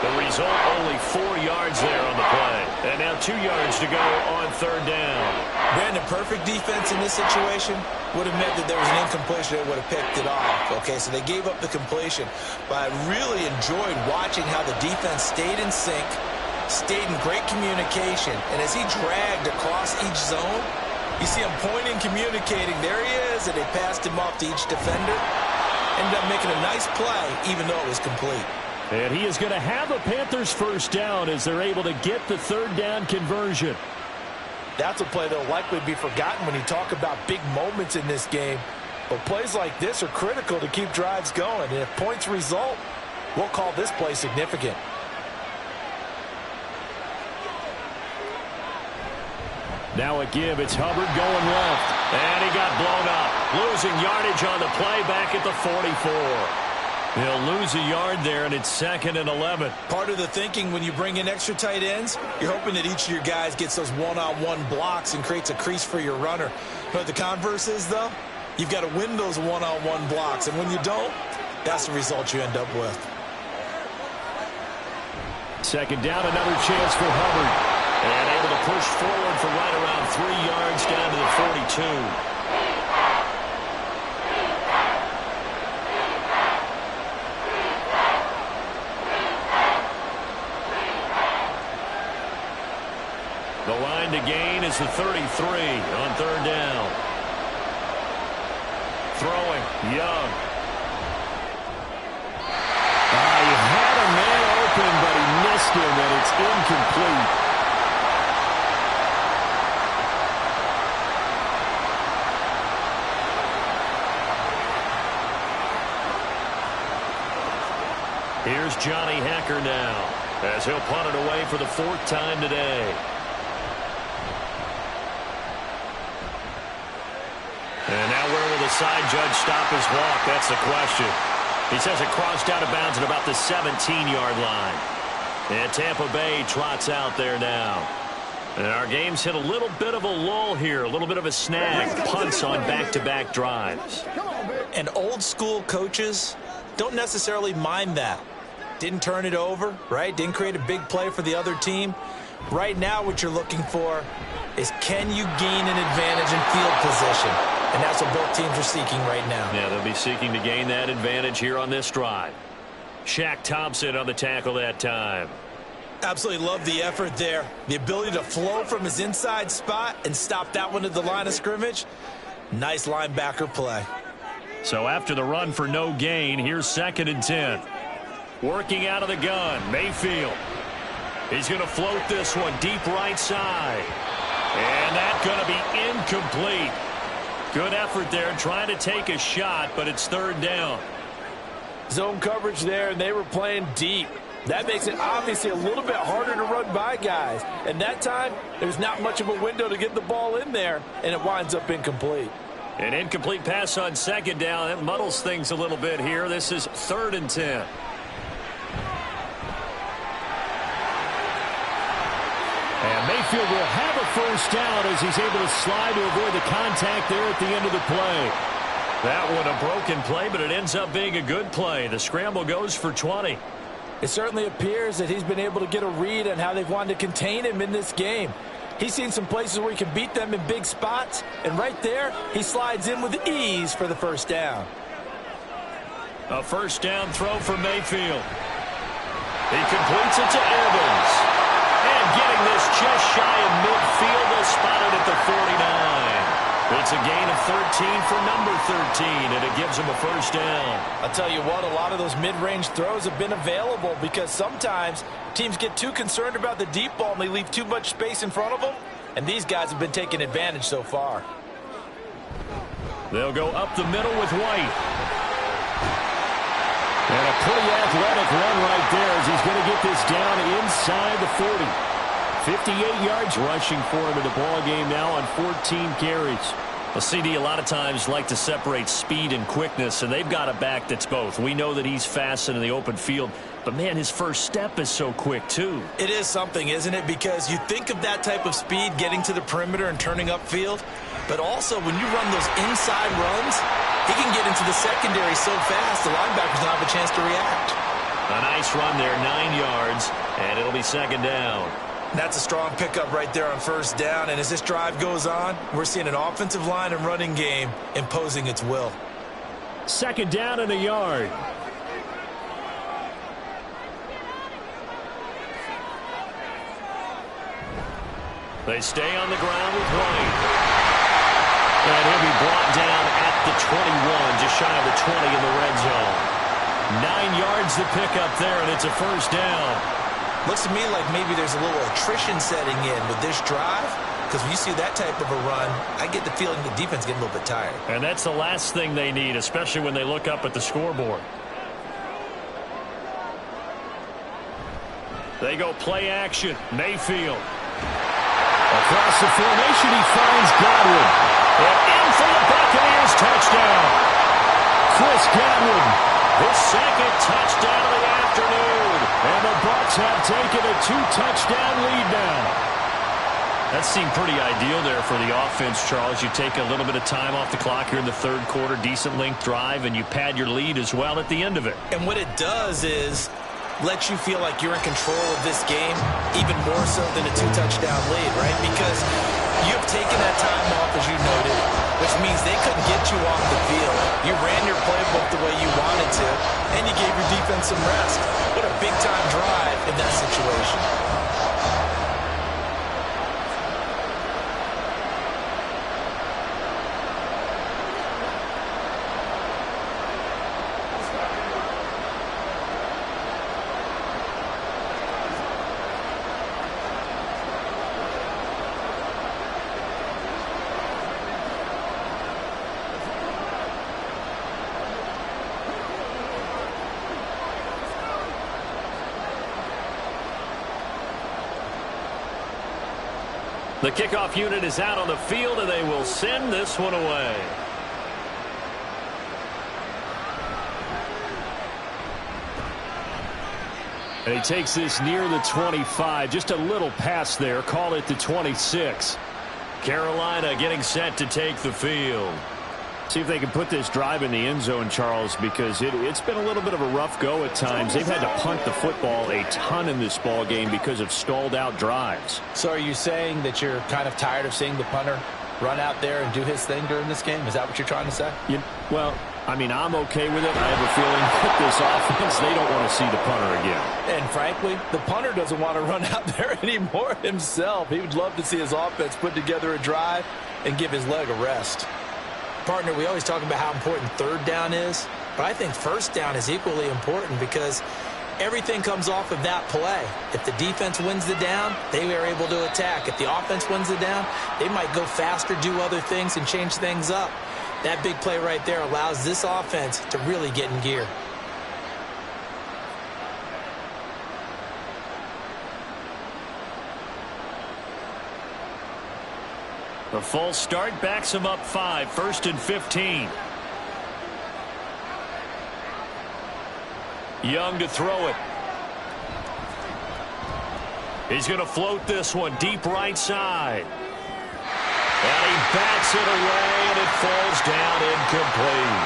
The result, only 4 yards there on the play. And now 2 yards to go on 3rd down.
Brandon, perfect defense in this situation would have meant that there was an incompletion that would have picked it off. Okay, so they gave up the completion. But I really enjoyed watching how the defense stayed in sync, stayed in great communication. And as he dragged across each zone, you see him pointing, communicating. There he is, and they passed him off to each defender. Ended up making a nice play, even though it was complete.
And he is going to have a Panthers 1st down as they're able to get the 3rd down conversion.
That's a play that will likely be forgotten when you talk about big moments in this game. But plays like this are critical to keep drives going. And if points result, we'll call this play significant.
Now a give. It's Hubbard going left. And he got blown up. Losing yardage on the play back at the 44. He'll lose a yard there, and it's 2nd and 11.
Part of the thinking when you bring in extra tight ends, you're hoping that each of your guys gets those one-on-one blocks and creates a crease for your runner. But the converse is, though, you've got to win those one-on-one blocks. And when you don't, that's the result you end up with.
2nd down, another chance for Hubbard. And able to push forward for right around 3 yards down to the 42. The line to gain is the 33 on 3rd down. Throwing, Young. He had a man open, but he missed him, and it's incomplete. Here's Johnny Hecker now, as he'll punt it away for the 4th time today. And now where will the side judge stop his walk? That's the question. He says it crossed out of bounds at about the 17-yard line. And Tampa Bay trots out there now. And our game's hit a little bit of a lull here, a little bit of a snag. Punts on back-to-back drives.
And old-school coaches don't necessarily mind that. Didn't turn it over, right? Didn't create a big play for the other team. Right now what you're looking for is, can you gain an advantage in field position?
and that's what both teams are seeking right now.
Yeah, they'll be seeking to gain that advantage here on this drive. Shaq Thompson on the tackle that time.
Absolutely love the effort there. The ability to flow from his inside spot and stop that one at the line of scrimmage. Nice linebacker play.
So after the run for no gain, here's 2nd and 10. Working out of the gun, Mayfield. He's going to float this one deep right side. And that's going to be incomplete. Good effort there trying to take a shot, but it's 3rd down.
Zone coverage there, and they were playing deep. That makes it obviously a little bit harder to run by guys. And that time, there's not much of a window to get the ball in there, and it winds up incomplete.
An incomplete pass on 2nd down. That muddles things a little bit here. This is 3rd and 10. And Mayfield will have a 1st down as he's able to slide to avoid the contact there at the end of the play. That one a broken play, but it ends up being a good play. The scramble goes for 20.
It certainly appears that he's been able to get a read on how they've wanted to contain him in this game. He's seen some places where he can beat them in big spots, and right there, he slides in with ease for the 1st down.
A 1st down throw for Mayfield. He completes it to Evans. And getting this just shy of midfield, they'll spot it at the 49. It's a gain of 13 for number 13, and it gives him a 1st down.
I'll tell you what, a lot of those mid-range throws have been available because sometimes teams get too concerned about the deep ball and they leave too much space in front of them, and these guys have been taking advantage so far.
They'll go up the middle with White. And a pretty athletic run right there as he's going to get this down inside the 40. 58 yards rushing for him in the ball game now on 14 carries. Well, CD a lot of times like to separate speed and quickness, and they've got a back that's both. We know that he's fast in the open field, but, man, his first step is so quick, too.
It is something, isn't it? Because you think of that type of speed getting to the perimeter and turning upfield, but also when you run those inside runs, he can get into the secondary so fast the linebackers don't have a chance to react.
A nice run there, 9 yards, and it'll be 2nd down.
That's a strong pickup right there on 1st down, and as this drive goes on, we're seeing an offensive line and running game imposing its will.
2nd down and a yard. They stay on the ground with White. And he'll be brought down at the 21, just shy of the 20 in the red zone. 9 yards to pick up there, and it's a 1st down.
Looks to me like maybe there's a little attrition setting in with this drive, because when you see that type of a run, I get the feeling the defense getting a little bit tired.
And that's the last thing they need, especially when they look up at the scoreboard. They go play action. Mayfield. Across the formation, he finds Godwin. And in for the Buccaneers touchdown. Chris Godwin, his 2nd touchdown of the afternoon. And the Bucs have taken a 2-touchdown lead now. That seemed pretty ideal there for the offense, Charles. You take a little bit of time off the clock here in the 3rd quarter, decent length drive, and you pad your lead as well at the end of it.
And what it does is let you feel like you're in control of this game, even more so than a 2-touchdown lead, right? Because you've taken that time off, as you noted, which means they couldn't get you off the field. You ran your playbook the way you wanted to, and you gave your defense some rest. What a big-time drive in that situation.
The kickoff unit is out on the field, and they will send this one away. And he takes this near the 25. Just a little pass there. Call it the 26. Carolina getting set to take the field. See if they can put this drive in the end zone, Charles, because it's been a little bit of a rough go at times. They've had to punt the football a ton in this ball game because of stalled out drives.
So are you saying that you're kind of tired of seeing the punter run out there and do his thing during this game? Is that what you're trying to say?
Well, I mean, I'm okay with it. I have a feeling that this offense, they don't want to see the punter again.
And frankly, the punter doesn't want to run out there anymore himself. He would love to see his offense put together a drive and give his leg a rest.
Partner, we always talk about how important third down is, but I think first down is equally important because everything comes off of that play. If the defense wins the down, they are able to attack. If the offense wins the down, they might go faster, do other things, and change things up. That big play right there allows this offense to really get in gear.
The false start backs him up 5, 1st and 15. Young to throw it. He's going to float this one deep right side. And he bats it away, and it falls down incomplete.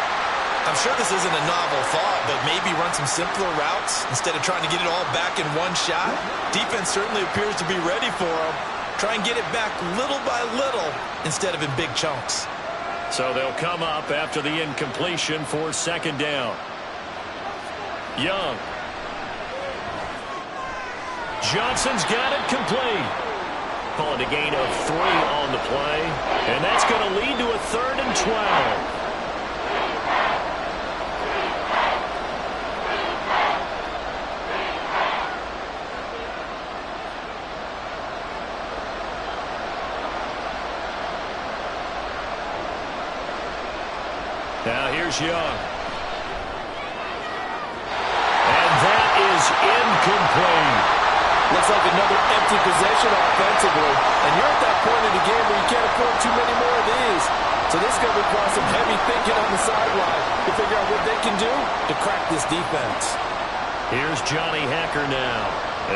I'm sure this isn't a novel thought, but maybe run some simpler routes instead of trying to get it all back in one shot. Defense certainly appears to be ready for him. Try and get it back little by little instead of in big chunks.
So they'll come up after the incompletion for 2nd down. Young. Johnson's got it complete. Call it a gain of 3 on the play. And that's going to lead to a 3rd and 12. Now here's Young. And that is incomplete.
Looks like another empty possession offensively. And you're at that point in the game where you can't afford too many more of these. So this is going to require some heavy thinking on the sideline to figure out what they can do to crack this defense.
Here's Johnny Hacker now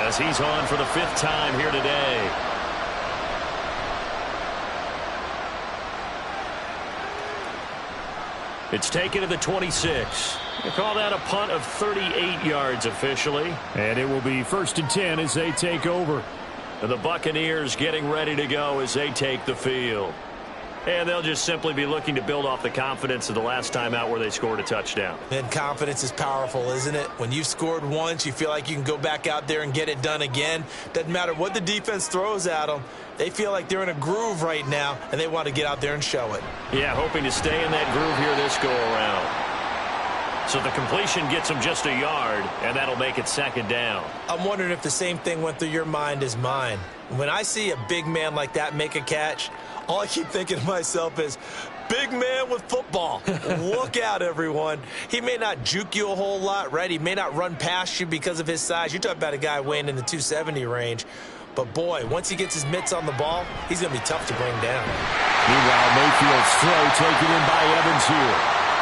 as he's on for the 5th time here today. It's taken to the 26. They call that a punt of 38 yards officially. And it will be 1st and 10 as they take over. And the Buccaneers getting ready to go as they take the field. And they'll just simply be looking to build off the confidence of the last time out where they scored a touchdown.
And confidence is powerful, isn't it? When you've scored once, you feel like you can go back out there and get it done again. Doesn't matter what the defense throws at them. They feel like they're in a groove right now, and they want to get out there and show it.
Yeah, hoping to stay in that groove here this go-around. So the completion gets them just a yard, and that'll make it 2nd down.
I'm wondering if the same thing went through your mind as mine. When I see a big man like that make a catch, all I keep thinking to myself is, big man with football. Look out, everyone. He may not juke you a whole lot, right? He may not run past you because of his size. You're talking about a guy weighing in the 270 range. But, boy, once he gets his mitts on the ball, he's going to be tough to bring down.
Meanwhile, Mayfield's throw taken in by Evans here.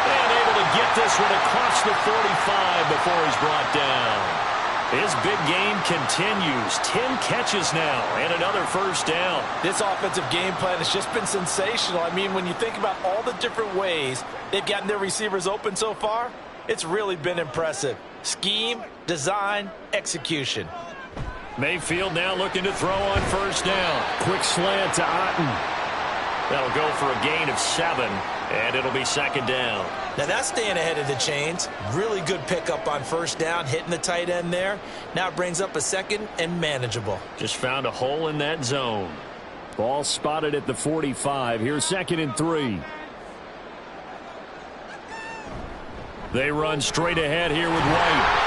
And able to get this one across the 45 before he's brought down. His big game continues. 10 catches now and another 1st down.
This offensive game plan has just been sensational. I mean, when you think about all the different ways they've gotten their receivers open so far, it's really been impressive. Scheme, design, execution.
Mayfield now looking to throw on 1st down. Quick slant to Otten. That'll go for a gain of 7, and it'll be 2nd down.
Now that's staying ahead of the chains. Really good pickup on 1st down, hitting the tight end there. Now it brings up a 2nd and manageable.
Just found a hole in that zone. Ball spotted at the 45. Here's 2nd and 3. They run straight ahead here with White.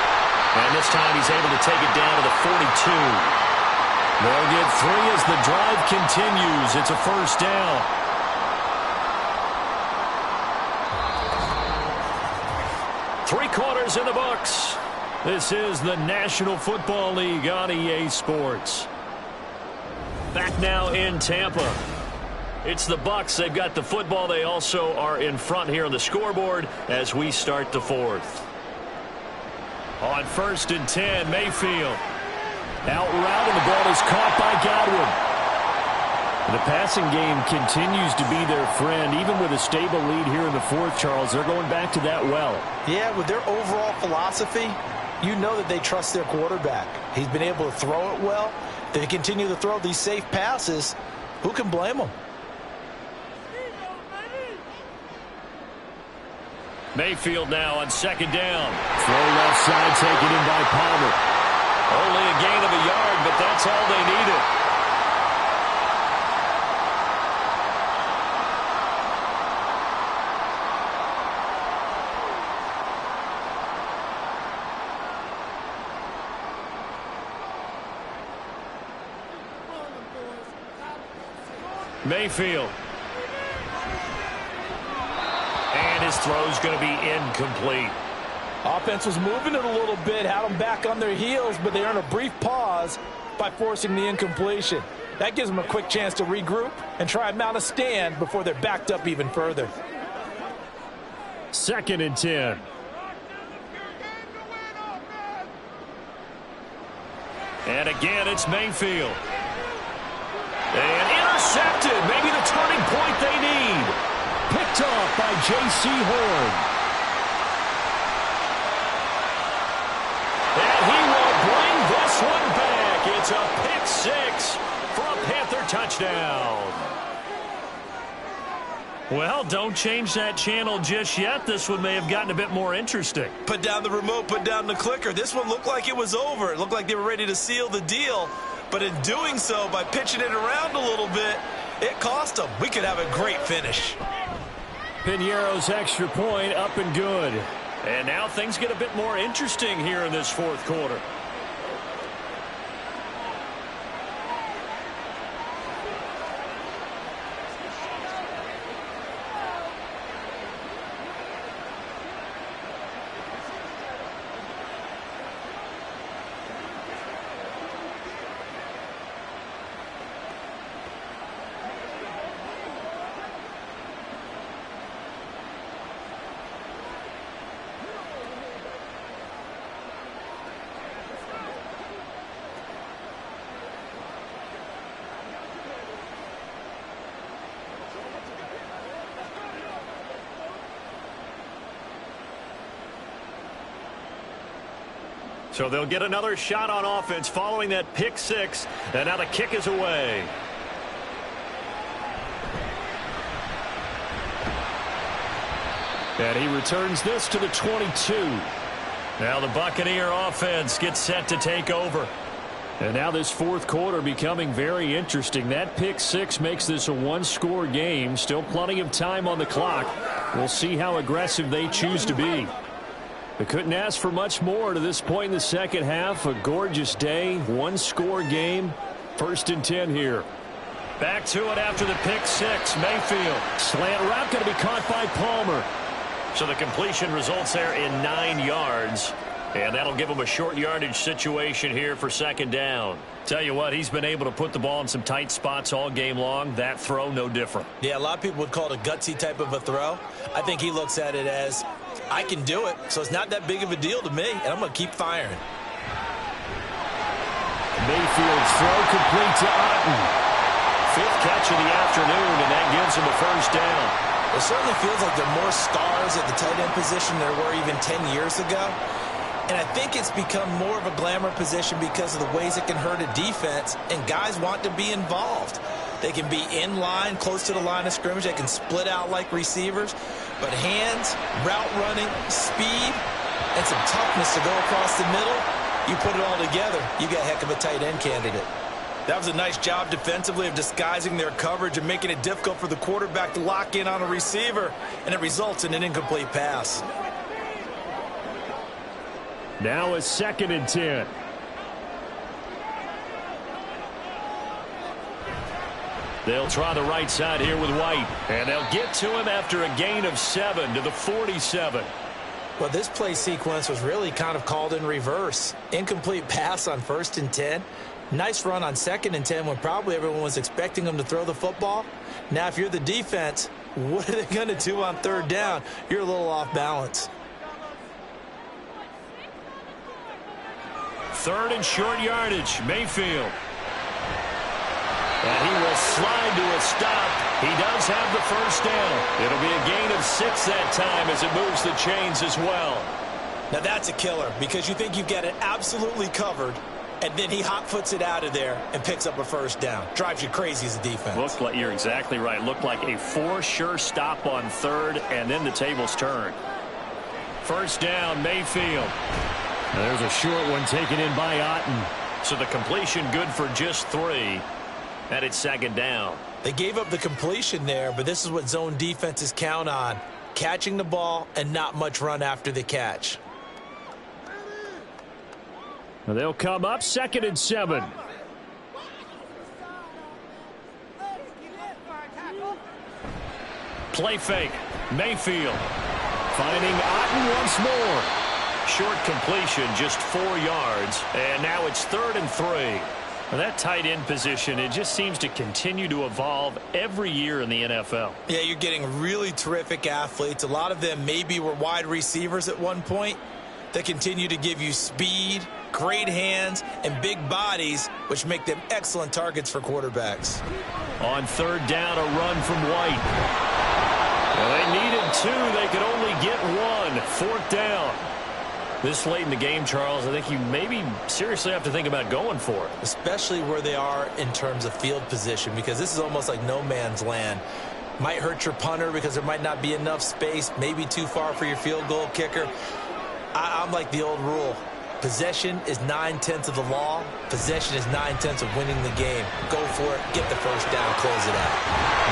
And this time he's able to take it down to the 42. They'll get 3 as the drive continues. It's a 1st down. Three-quarters in the books. This is the National Football League on EA Sports. Back now in Tampa. It's the BUCS. They've got the football. They also are in front here on the scoreboard as we start the 4th. On 1st and 10, Mayfield. Out route, and the ball is caught by Godwin. The passing game continues to be their friend. Even with a stable lead here in the 4th, Charles, they're going back to that well.
Yeah, with their overall philosophy, you know that they trust their quarterback. He's been able to throw it well. They continue to throw these safe passes. Who can blame them?
Mayfield now on second down. Throw left side taken in by Palmer. Only a gain of a yard, but that's all they needed. Mayfield. And his throw's going to be incomplete.
Offense was moving it a little bit, had them back on their heels, but they earned a brief pause by forcing the incompletion. That gives them a quick chance to regroup and try and mount a stand before they're backed up even further.
2nd and 10. And again, it's Mayfield. And intercepted. Maybe the turning point they need. Picked off by J.C. Horn. And he will bring this one back. It's a pick six for a Panther touchdown. Well, don't change that channel just yet. This one may have gotten a bit more interesting.
Put down the remote, put down the clicker. This one looked like it was over. It looked like they were ready to seal the deal. But in doing so, by pitching it around a little bit, it cost them. We could have a great finish.
Piñeiro's extra point up and good. And now things get a bit more interesting here in this 4th quarter. So they'll get another shot on offense following that pick six. And now the kick is away. And he returns this to the 22. Now the Buccaneer offense gets set to take over. And now this 4th quarter becoming very interesting. That pick six makes this a one-score game. Still plenty of time on the clock. We'll see how aggressive they choose to be. They couldn't ask for much more to this point in the second half. A gorgeous day, one-score game. 1st and 10 here. Back to it after the pick six. Mayfield. Slant route going to be caught by Palmer. So the completion results there in 9 yards. And that'll give him a short yardage situation here for 2nd down. Tell you what, he's been able to put the ball in some tight spots all game long. That throw, no different.
Yeah, a lot of people would call it a gutsy type of a throw. I think he looks at it as, I can do it, so it's not that big of a deal to me, and I'm going to keep firing.
Mayfield's throw complete to Otten. 5th catch of the afternoon, and that gives him a 1st down.
It certainly feels like there are more stars at the tight end position than there were even 10 years ago. And I think it's become more of a glamour position because of the ways it can hurt a defense, and guys want to be involved. They can be in line, close to the line of scrimmage. They can split out like receivers. But hands, route running, speed, and some toughness to go across the middle, you put it all together, you got a heck of a tight end candidate. That was a nice job defensively of disguising their coverage and making it difficult for the quarterback to lock in on a receiver, and it results in an incomplete pass.
Now a 2nd and 10. They'll try the right side here with White. And they'll get to him after a gain of 7 to the 47.
Well, this play sequence was really kind of called in reverse. Incomplete pass on 1st and 10. Nice run on 2nd and 10 when probably everyone was expecting them to throw the football. Now, if you're the defense, what are they going to do on 3rd down? You're a little off balance.
3rd and short yardage. Mayfield. And he will slide to a stop. He does have the 1st down. It'll be a gain of 6 that time as it moves the chains as well.
Now that's a killer because you think you've got it absolutely covered, and then he hot-foots it out of there and picks up a 1st down. Drives you crazy as a defense.
Looks like you're exactly right. Looked like a for sure stop on 3rd, and then the tables turned. First down, Mayfield. There's a short one taken in by Otten. So the completion good for just 3. And it's second down.
They gave up the completion there, but this is what zone defenses count on. Catching the ball and not much run after the catch.
They'll come up 2nd and 7. Play fake. Mayfield finding Otten once more. Short completion, just 4 yards. And now it's 3rd and 3. Well, that tight end position, it just seems to continue to evolve every year in the NFL.
Yeah, you're getting really terrific athletes. A lot of them maybe were wide receivers at one point. They continue to give you speed, great hands, and big bodies, which make them excellent targets for quarterbacks.
On 3rd down, a run from White. Well, they needed 2. They could only get 1. 4th down. This late in the game, Charles, I think you maybe seriously have to think about going for it.
Especially where they are in terms of field position, because this is almost like no man's land. Might hurt your punter because there might not be enough space, maybe too far for your field goal kicker. I'm like the old rule. Possession is 9/10 of the law. Possession is 9/10 of winning the game. Go for it. Get the first down. Close it out.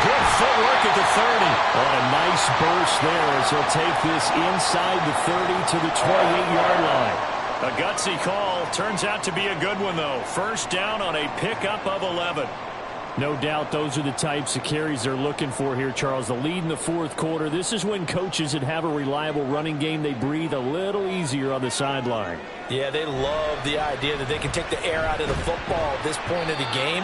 Good footwork at the 30. On a nice burst there as he'll take this inside the 30 to the 28-yard line. A gutsy call. Turns out to be a good one, though. First down on a pickup of 11. No doubt those are the types of carries they're looking for here, Charles. The lead in the 4th quarter. This is when coaches that have a reliable running game, they breathe a little easier on the sideline.
Yeah, they love the idea that they can take the air out of the football at this point of the game.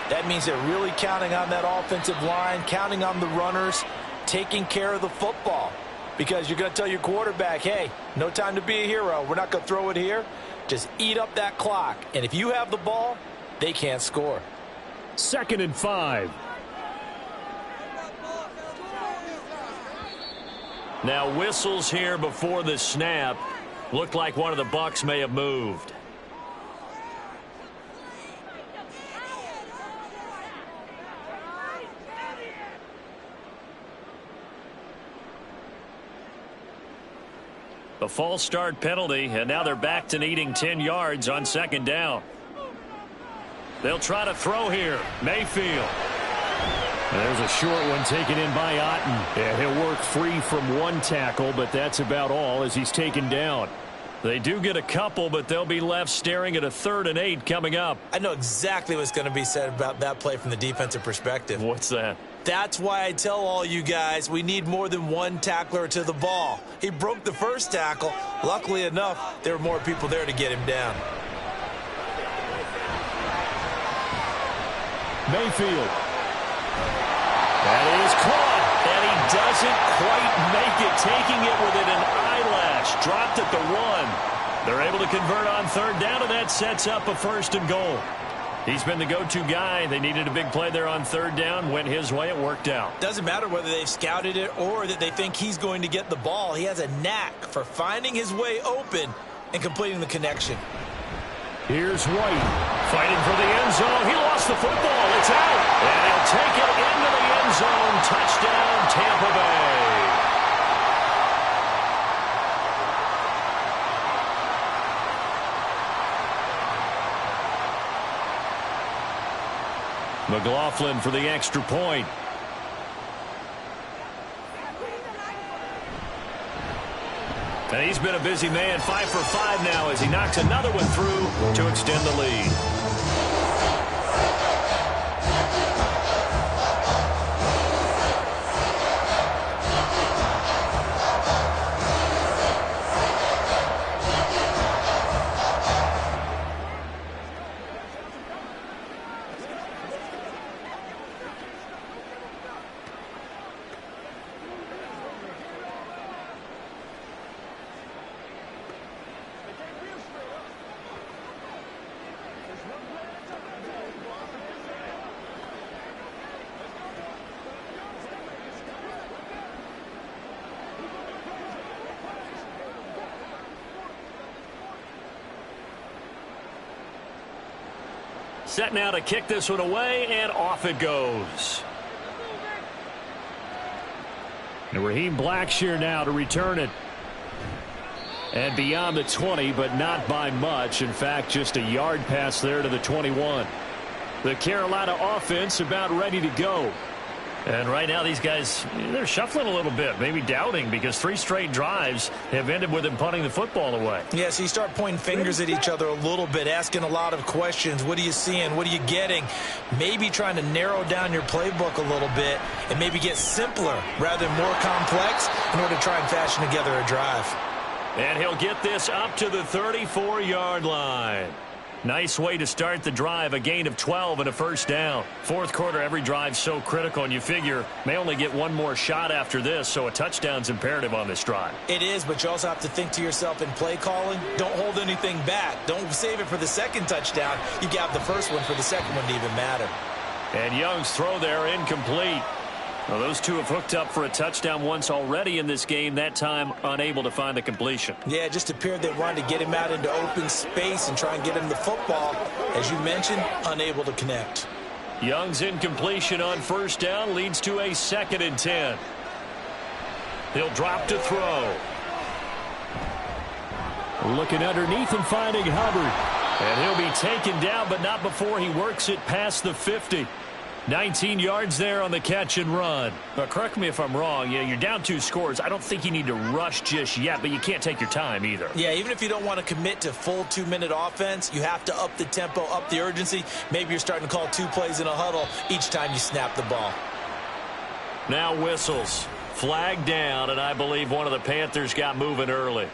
That means they're really counting on that offensive line, counting on the runners, taking care of the football. Because you're going to tell your quarterback, hey, no time to be a hero. We're not going to throw it here. Just eat up that clock. And if you have the ball, they can't score.
2nd and 5. Now whistles here before the snap. Looked like one of the Bucs may have moved. The false start penalty, and now they're back to needing 10 yards on 2nd down. They'll try to throw here. Mayfield. There's a short one taken in by Otten. Yeah, he'll work free from 1 tackle, but that's about all as he's taken down. They do get a couple, but they'll be left staring at a 3rd and 8 coming up.
I know exactly what's going to be said about that play from the defensive perspective.
What's that?
That's why I tell all you guys we need more than 1 tackler to the ball. He broke the first tackle. Luckily enough, there were more people there to get him down.
Mayfield. That is caught, and he doesn't quite make it, taking it within an eyelash. Dropped at the 1. They're able to convert on 3rd down, and that sets up a 1st and goal. He's been the go-to guy. They needed a big play there on 3rd down. Went his way. It worked out.
Doesn't matter whether they've scouted it or that they think he's going to get the ball. He has a knack for finding his way open and completing the connection.
Here's White fighting for the end zone. He lost the football. It's out. And he'll take it into the end zone. Touchdown, Tampa Bay. McLaughlin for the extra point. And he's been a busy man, 5 for 5 now as he knocks another one through to extend the lead. Set now to kick this one away, and off it goes. And Raheem Blackshear now to return it. And beyond the 20, but not by much. In fact, just a yard pass there to the 21. The Carolina offense about ready to go. And right now these guys, they're shuffling a little bit, maybe doubting, because 3 straight drives have ended with them punting the football away.
Yeah, so you start pointing fingers at each other a little bit, asking a lot of questions. What are you seeing? What are you getting? Maybe trying to narrow down your playbook a little bit and maybe get simpler rather than more complex in order to try and fashion together a drive.
And he'll get this up to the 34-yard line. Nice way to start the drive, a gain of 12 and a first down. Fourth quarter, every drive's so critical, and you figure may only get one more shot after this, so a touchdown's imperative on this drive.
It is, but you also have to think to yourself in play calling, don't hold anything back. Don't save it for the second touchdown. You got the first one for the second one to even matter.
And Young's throw there incomplete. Well, those two have hooked up for a touchdown once already in this game, that time unable to find the completion.
Yeah, it just appeared they wanted to get him out into open space and try and get him the football. As you mentioned, unable to connect.
Young's incompletion on first down leads to a 2nd and 10. He'll drop to throw. Looking underneath and finding Hubbard. And he'll be taken down, but not before he works it past the 50. 19 yards there on the catch and run. But correct me if I'm wrong. Yeah, you're down 2 scores. I don't think you need to rush just yet, but you can't take your time either.
Yeah, even if you don't want to commit to full 2-minute offense, you have to up the tempo, up the urgency. Maybe you're starting to call 2 plays in a huddle each time you snap the ball.
Now whistles. Flag down, and I believe one of the Panthers got moving early.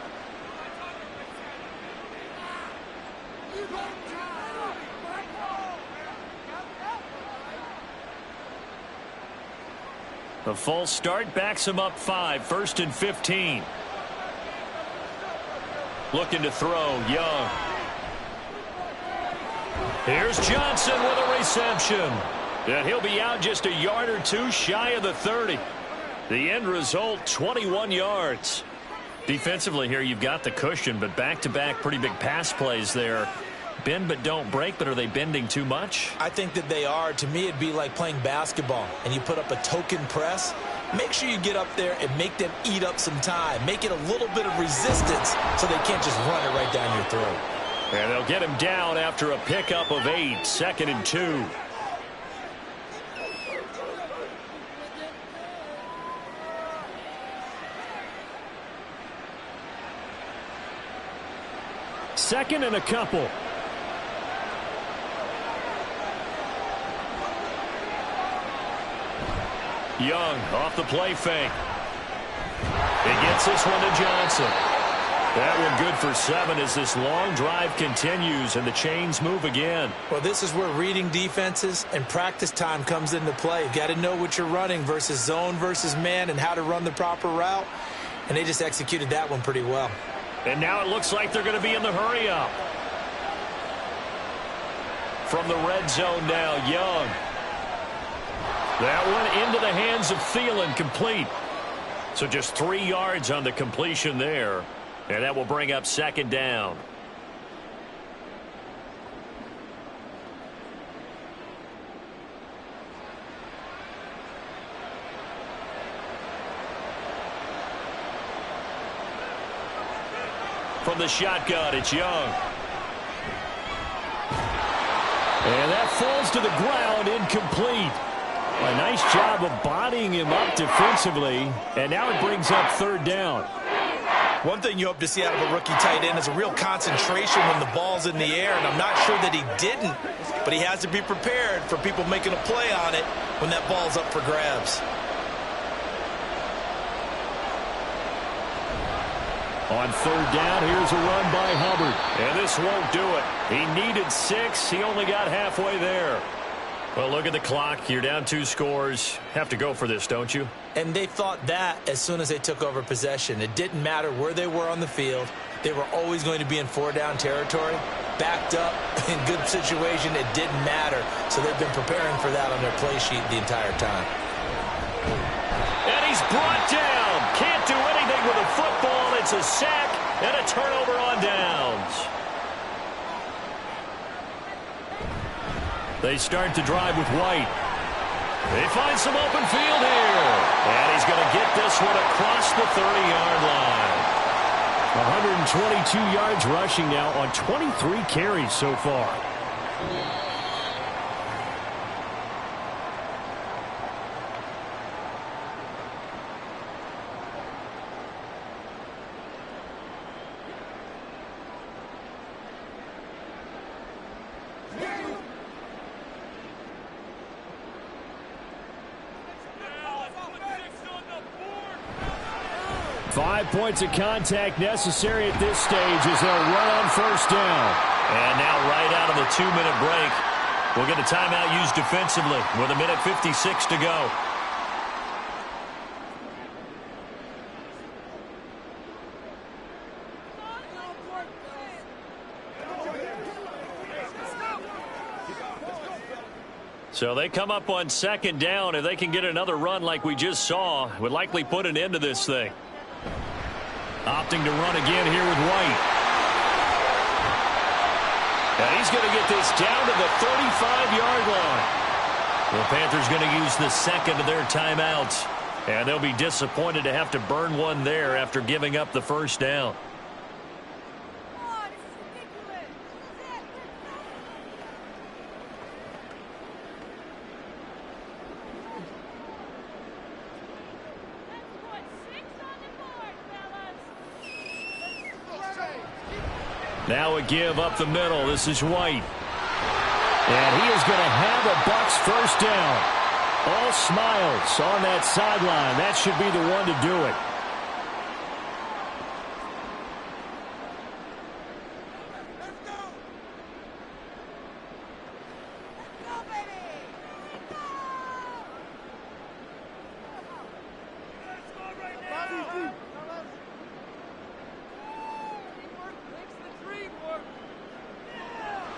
The false start backs him up 5, 1st and 15. Looking to throw, Young. Here's Johnson with a reception. And he'll be out just a yard or 2 shy of the 30. The end result, 21 yards. Defensively here, you've got the cushion, but back-to-back pretty big pass plays there. Bend but don't break, but are they bending too much?
I think that they are. To me, it'd be like playing basketball, and you put up a token press. Make sure you get up there and make them eat up some time. Make it a little bit of resistance so they can't just run it right down your throat.
And they'll get him down after a pickup of 8, 2nd and 2. Second and a couple. Young off the play fake. He gets this one to Johnson. That one good for 7 as this long drive continues and the chains move again.
Well, this is where reading defenses and practice time comes into play. You've got to know what you're running versus zone versus man and how to run the proper route. And they just executed that one pretty well.
And now it looks like they're going to be in the hurry-up. From the red zone now, Young. That one into the hands of Thielen, complete. So just 3 yards on the completion there. And that will bring up 2nd down. From the shotgun, it's Young. And that falls to the ground, incomplete. A nice job of bodying him up defensively, and now it brings up 3rd down.
One thing you hope to see out of a rookie tight end is a real concentration when the ball's in the air, and I'm not sure that he didn't, but he has to be prepared for people making a play on it when that ball's up for grabs.
On 3rd down, here's a run by Hubbard. And this won't do it. He needed 6. He only got halfway there. Well, look at the clock. You're down 2 scores. Have to go for this, don't you?
And they thought that as soon as they took over possession. It didn't matter where they were on the field. They were always going to be in 4-down territory. Backed up, in good situation, it didn't matter. So they've been preparing for that on their play sheet the entire time.
And he's brought down. Can't do anything with a football. It's a sack and a turnover on downs. They start to drive with White. They find some open field here. And he's going to get this one across the 30-yard line. 122 yards rushing now on 23 carries so far. Five points of contact necessary at this stage as they'll run on first down.
And now right out of the 2-minute break, we'll get a timeout used defensively with 1:56 to go. So they come up on second down. If they can get another run like we just saw, would likely put an end to this thing. Opting to run again here with White. And he's going to get this down to the 35-yard line. The Panthers going to use the second of their timeouts. And they'll be disappointed to have to burn one there after giving up the first down. Now a give up the middle. This is White.
And he is going to have a Bucs first down. All smiles on that sideline. That should be the one to do it.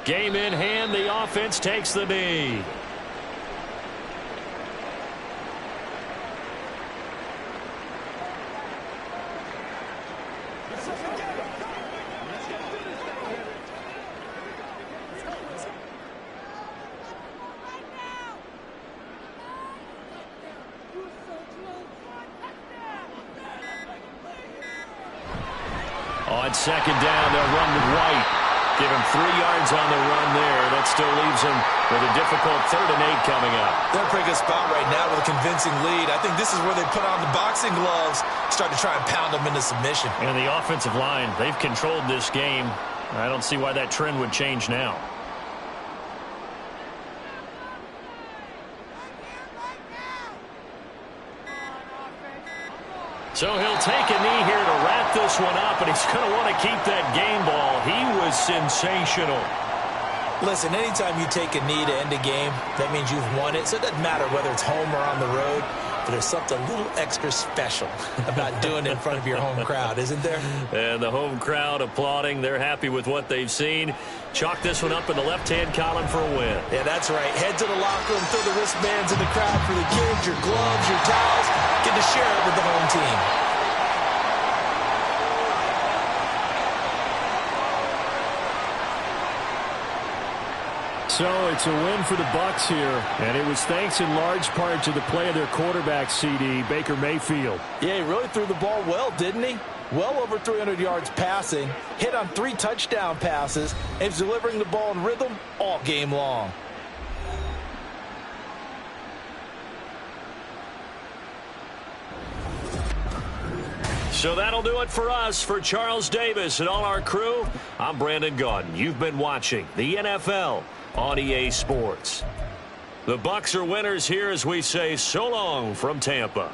Game in hand, the offense takes the knee.
On second down, they'll run with White. Give him 3 yards on the run there. That still leaves him with a difficult 3rd and 8 coming up.
They're in a pretty good spot right now with a convincing lead. I think this is where they put on the boxing gloves, start to try and pound them into submission.
And the offensive line, they've controlled this game. I don't see why that trend would change now. So he'll take a knee here to wrap this one up, and he's going to want to keep that game ball. He was sensational.
Listen, anytime you take a knee to end a game, that means you've won it. So it doesn't matter whether it's home or on the road, but there's something a little extra special about doing it in front of your home crowd, isn't there?
And the home crowd applauding. They're happy with what they've seen. Chalk this one up in the left-hand column for a win.
Yeah, that's right. Head to the locker room, throw the wristbands in the crowd for the kids, your gloves, your towels. Get to share it with the home team.
So it's a win for the Bucs here, and it was thanks in large part to the play of their quarterback, CD, Baker Mayfield.
Yeah, he really threw the ball well, didn't he? Well over 300 yards passing, hit on 3 touchdown passes, and he's delivering the ball in rhythm all game long.
So that'll do it for us. For Charles Davis and all our crew, I'm Brandon Gaudin. You've been watching the NFL on EA Sports. The Bucs are winners here as we say so long from Tampa.